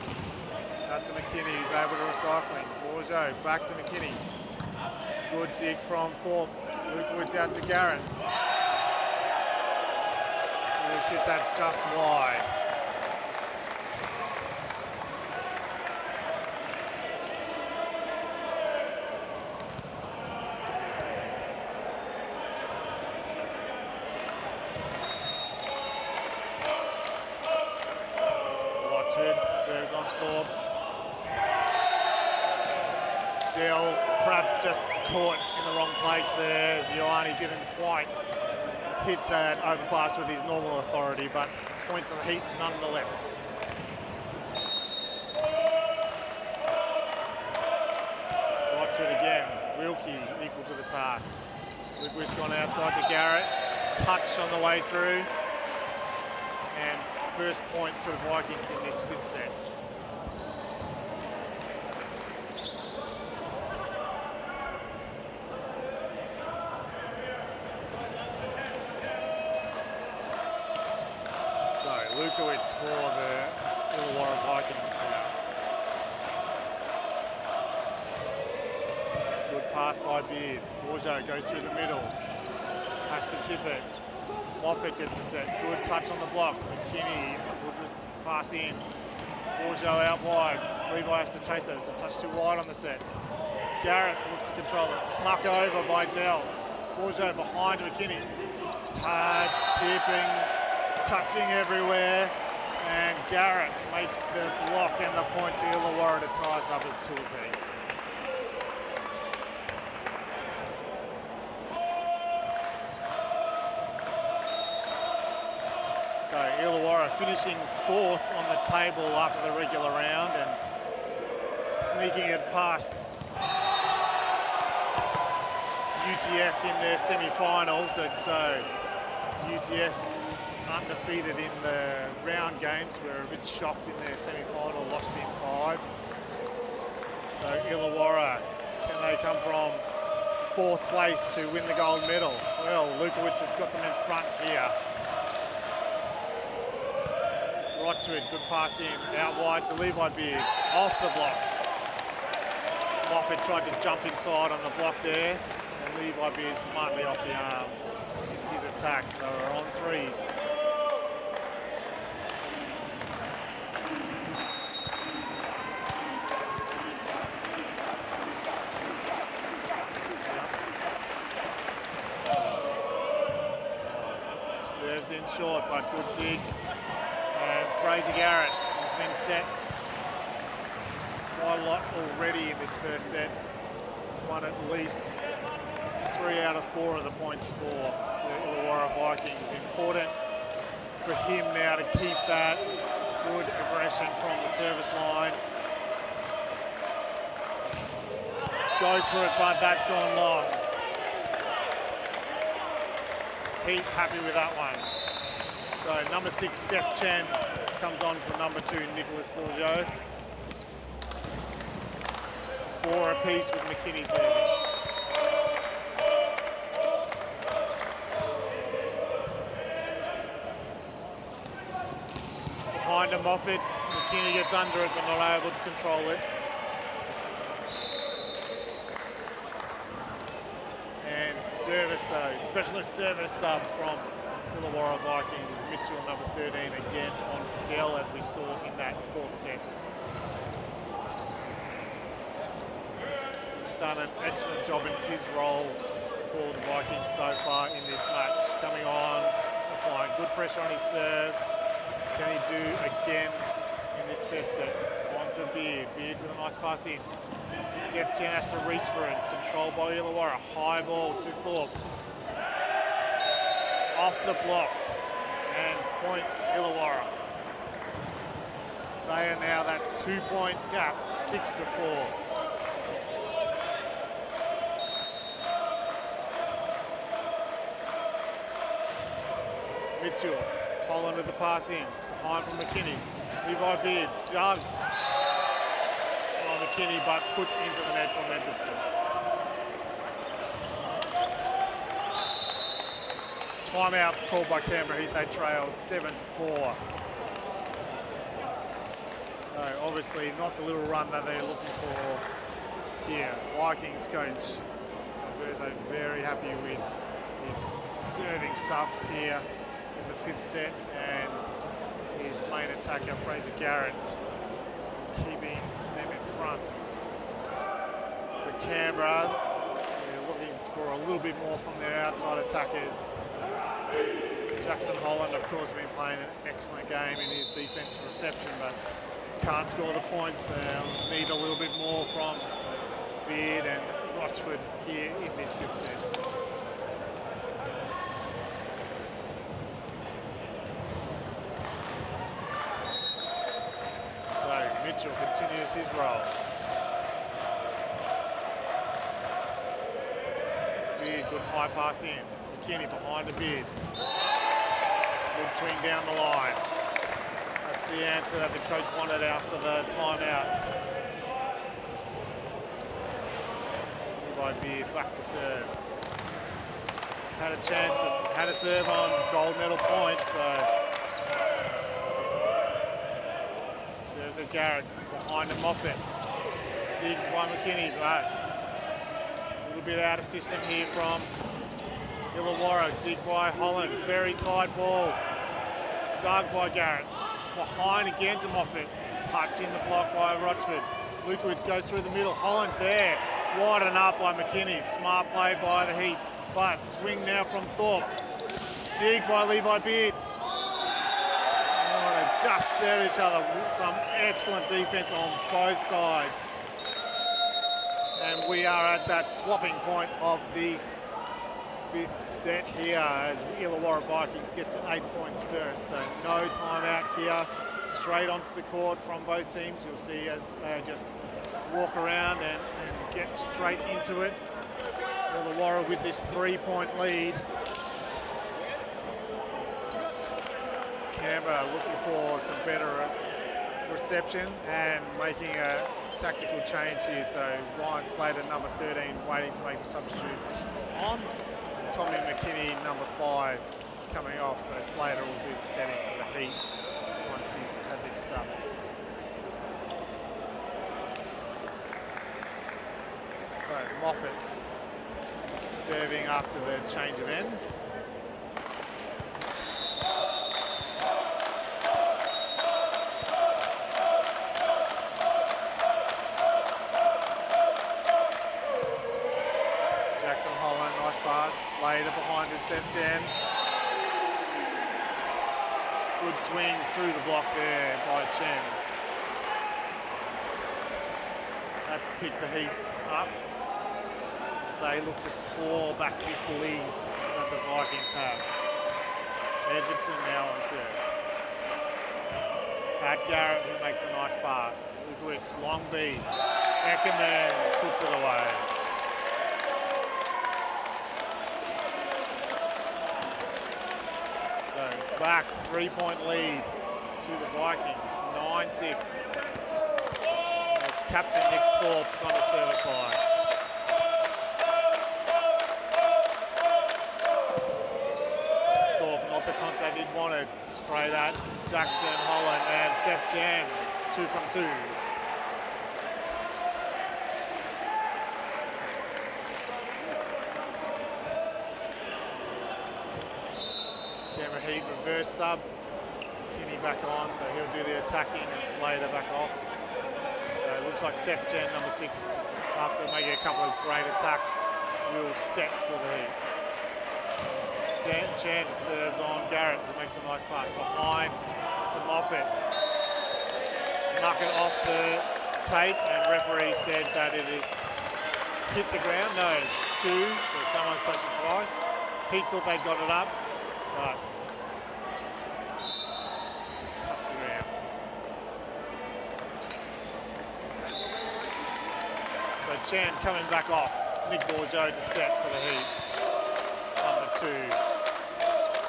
Out to McKinney, who's able to recycling. Bourgeot back to McKinney. Good dig from Thorpe. Luke Woods out to Garrett. He's hit that just wide. Watford serves on Thorpe. Dell perhaps just caught in the wrong place there, as Ioane didn't quite hit that overpass with his normal authority, but point to the Heat nonetheless. Watford again, Wilkie equal to the task. Ludwig's gone outside to Garrett, touch on the way through, and first point to the Vikings in this fifth set. Lukowitz for the Illawarra Vikings now. Good pass by Beard. Bourgeot goes through the middle. Has to tip it. Moffat gets the set. Good touch on the block. McKinney will just pass in. Bourgeot out wide. Levi has to chase that. It's a touch too wide on the set. Garrett looks to control it. Snuck over by Dell. Bourgeot behind McKinney. Tags, tipping, touching everywhere, and Garrett makes the block and the point to Illawarra to tie us up as two apiece. So Illawarra finishing fourth on the table after the regular round and sneaking it past UTS in their semi-finals. So UTS undefeated in the round games. We're a bit shocked in their semi-final, lost in 5. So Illawarra, can they come from fourth place to win the gold medal? Well, Lukowitz has got them in front here. Rochford, good pass in, out wide to Levi Beard, off the block. Moffat tried to jump inside on the block there, and Levi Beard smartly off the arms in his attack, so we're on threes. Serves in short, but good dig. And Fraser Garrett has been set quite a lot already in this first set. He's won at least 3 out of 4 of the points for the Illawarra Vikings. Important for him now to keep that good aggression from the service line goes for it, but that's gone long. Heat happy with that one. So number 6, Seth Chen, comes on for number 2, Nicholas Bourgeot. 4 apiece with McKinney serving. Behind to Moffat, McKinney gets under it but not able to control it. And service, specialist service sub from Illawarra Vikings, Mitchell number 13 again on Dell as we saw in that 4th set. He's done an excellent job in his role for the Vikings so far in this match. Coming on, applying good pressure on his serve. Can he do again in this 5th set? On to Beard. Beard with a nice pass in. Seth Chen has to reach for it. Controlled by Illawarra. High ball to Thorpe. Off the block. And point Illawarra. They are now that 2-point gap, 6-4. Mitchell. Holland with the pass in. Behind from McKinney. Levi Beard. Doug. McKinney, but put into the net from Edmondson. Timeout called by Canberra Heat. They trail 7-4. So obviously not the little run that they're looking for here. Vikings coach Alberto very happy with his serving subs here in the 5th set, and his main attacker Fraser Garrett keeping them in front. For Canberra, they're looking for a little bit more from their outside attackers. Jackson Holland, of course, been playing an excellent game in his defensive reception, but can't score the points. They'll need a little bit more from Beard and Rochford here in this 5th set. Mitchell continues his roll. Beard, good high pass in. McKinney behind the Beard. Good swing down the line. That's the answer that the coach wanted after the timeout. By Beard, back to serve. Had a chance to, had a serve on gold medal point, so serves at Garrett, behind to Moffat. Digged by McKinney, but a little bit out of system here from Illawarra. Digged by Holland, very tight ball. Dug by Garrett. Behind again to Moffat. Touch in the block by Rochford. Lukowitz goes through the middle. Holland there. Widen up by McKinney. Smart play by the Heat. But swing now from Thorpe. Dig by Levi Beard. Oh, they just stare at each other. Some excellent defense on both sides. And we are at that swapping point of the 5th set here as Illawarra Vikings get to 8 points first. So no timeout here. Straight onto the court from both teams. You'll see as they just walk around and get straight into it. Illawarra with this 3-point lead. Canberra looking for some better reception and making a tactical change here. So Ryan Slater, number 13, waiting to make a substitute on. And Tommy McKinney, number 5, coming off. So Slater will do the setting for the Heat once he's had this sub. So Moffat serving after the change of ends. Jackson Holland, nice pass. Slater behind his Seth Chen. Good swing through the block there by Chen. That's picked the Heat up as they look to claw back this lead that the Vikings have. Edmondson now on serve. At Garrett, who makes a nice pass. Lukowitz, long B. Eckerman puts it away. So back, 3-point lead to the Vikings, 9-6. As Captain Nick Thorpe's on the service line. Thorpe, not the contact he'd wanted. Straight at Jackson, Holland, and Seth Chen, 2 from 2. Camera Heat reverse sub. Kinney back on, so he'll do the attacking and Slater back off. So it looks like Seth Chen, number 6, after making a couple of great attacks, will set for the Heat. Chen serves on Garrett, who makes a nice pass behind to Moffat. Snuck it off the tape, and referee said that it is hit the ground. No, it's 2, so someone's touched it twice. He thought they got it up, but it's touched the ground. So Chen coming back off. Nick Bourgeau to set for the Heat. Number 2.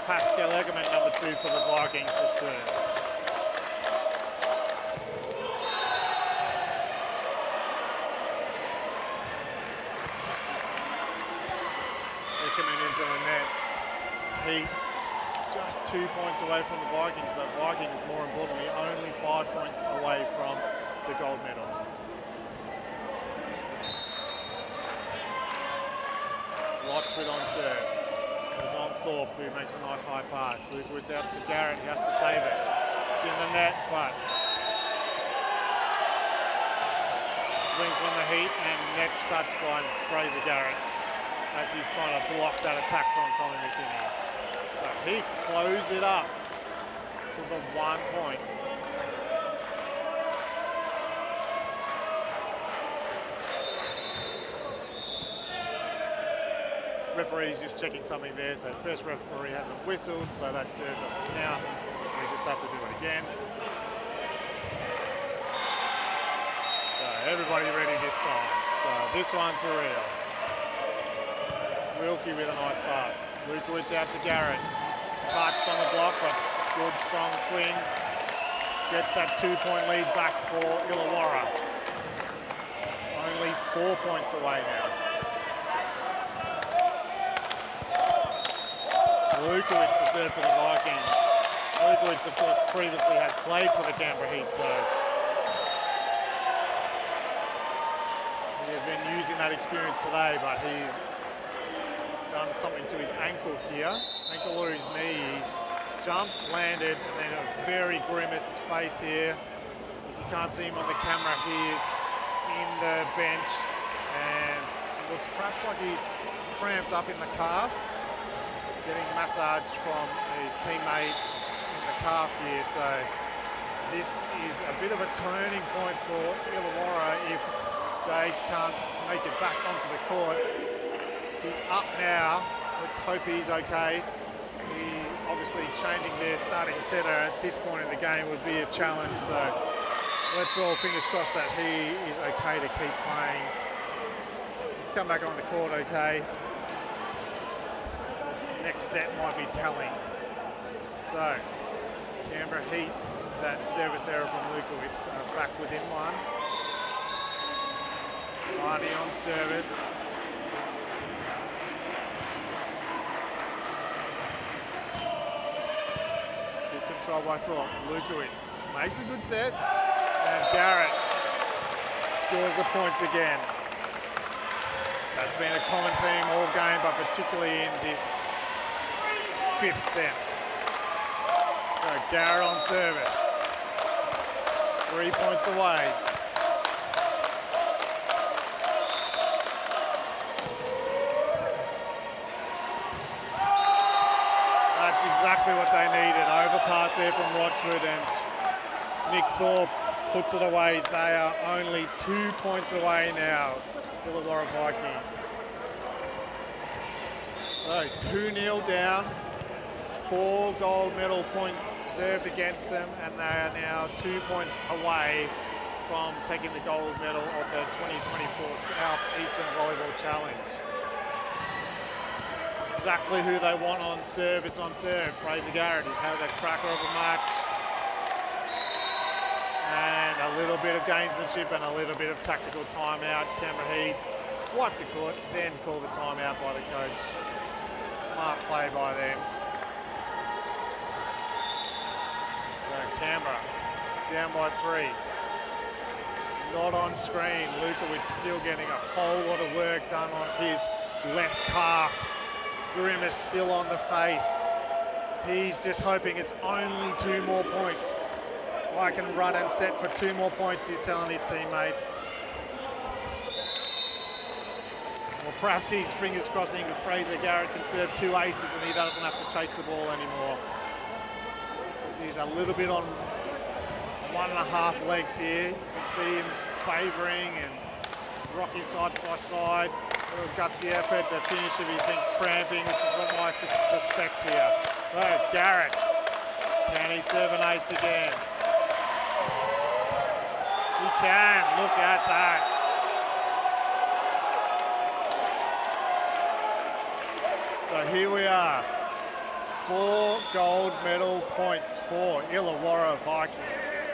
Pascal Eckerman, number 2 for the Vikings to serve. Eckerman into the net. Heat just 2 points away from the Vikings, but Vikings, more importantly, only 5 points away from the gold medal. Rochford on serve. Goes on Thorpe, who makes a nice high pass. Lukowitz out to Garrett, he has to save it. It's in the net, but swing from the Heat, and net's touched by Fraser Garrett as he's trying to block that attack from Tommy McKinney. So Heat close it up to the 1 point. Referee's just checking something there, so first referee hasn't whistled, so that serve doesn't count. We just have to do it again. So everybody ready this time. So this one's for real. Wilkie with a nice pass. Lukowitz out to Garrett. Touched on the block, but good strong swing. Gets that 2-point lead back for Illawarra. Only 4 points away now. Lukowitz to serve for the Vikings. Lukowitz, of course, previously had played for the Canberra Heat, so he has been using that experience today, but he's done something to his ankle here. Ankle or his knee. He's jumped, landed, and then a very grimaced face here. If you can't see him on the camera, he is in the bench, and it looks perhaps like he's cramped up in the calf. Getting massage from his teammate in the calf here, so this is a bit of a turning point for Illawarra if Jade can't make it back onto the court. He's up now. Let's hope he's okay. He obviously changing their starting setter at this point in the game would be a challenge, so let's all fingers crossed that he is okay to keep playing. He's come back on the court okay. Next set might be telling. So, Canberra Heat, that service error from Lukowitz, back within 1. Marty on service. Good control by Thorpe. Lukowitz makes a good set, and Garrett scores the points again. That's been a common theme all game, but particularly in this 5th set. So Garrett on service. 3 points away. That's exactly what they needed. Overpass there from Rochford, and Nick Thorpe puts it away. They are only 2 points away now, Illawarra Vikings. So 2-0 down. 4 gold medal points served against them, and they are now 2 points away from taking the gold medal of the 2024 South Eastern Volleyball Challenge. Exactly who they want on service on serve. Fraser Garrett has had a cracker of a match. And a little bit of gamesmanship and a little bit of tactical timeout. Canberra Heat wiped the court, then called the timeout by the coach. Smart play by them. So Canberra down by 3. Not on screen. Lukowitz still getting a whole lot of work done on his left calf. Grimace still on the face. He's just hoping it's only 2 more points. I can run and set for 2 more points, he's telling his teammates. Or perhaps he's fingers crossing that Fraser Garrett can serve 2 aces and he doesn't have to chase the ball anymore. Because he's a little bit on 1.5 legs here. You can see him favouring and rocking side by side. A little gutsy effort to finish if he's been cramping, which is what I suspect here. Oh, Garrett. Can he serve an ace again? He can. Look at that. So here we are. 4 gold medal points for Illawarra Vikings.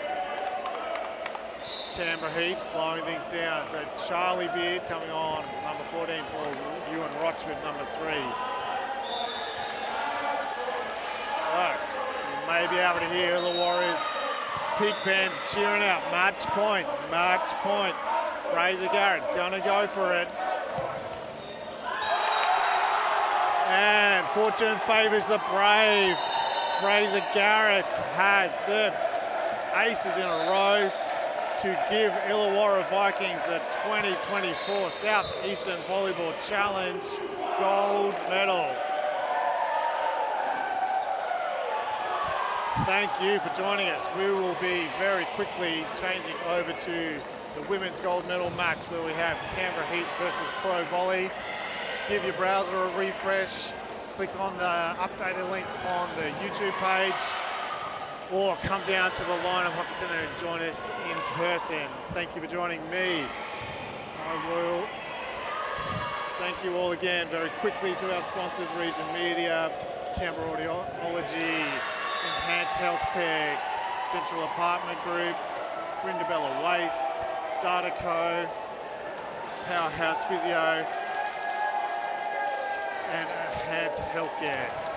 Canberra Heat slowing things down. So Charlie Beard coming on, number 14 for Ewan Rochford, number 3. So you may be able to hear Illawarra's Pig Pen cheering out. Match point, match point. Fraser Garrett gonna go for it. And fortune favours the brave. Fraser Garrett has served aces in a row to give Illawarra Vikings the 2024 South Eastern Volleyball Challenge gold medal. Thank you for joining us. We will be very quickly changing over to the women's gold medal match where we have Canberra Heat versus Pro Volley. Give your browser a refresh, click on the updated link on the YouTube page, or come down to the Lynham Hockey Centre and join us in person. Thank you for joining me. I will thank you all again very quickly to our sponsors, Region Media, Canberra Audiology, Enhanced Healthcare, Central Apartment Group, Brindabella Waste, Dataco, Powerhouse Physio, and Enhanced Healthcare.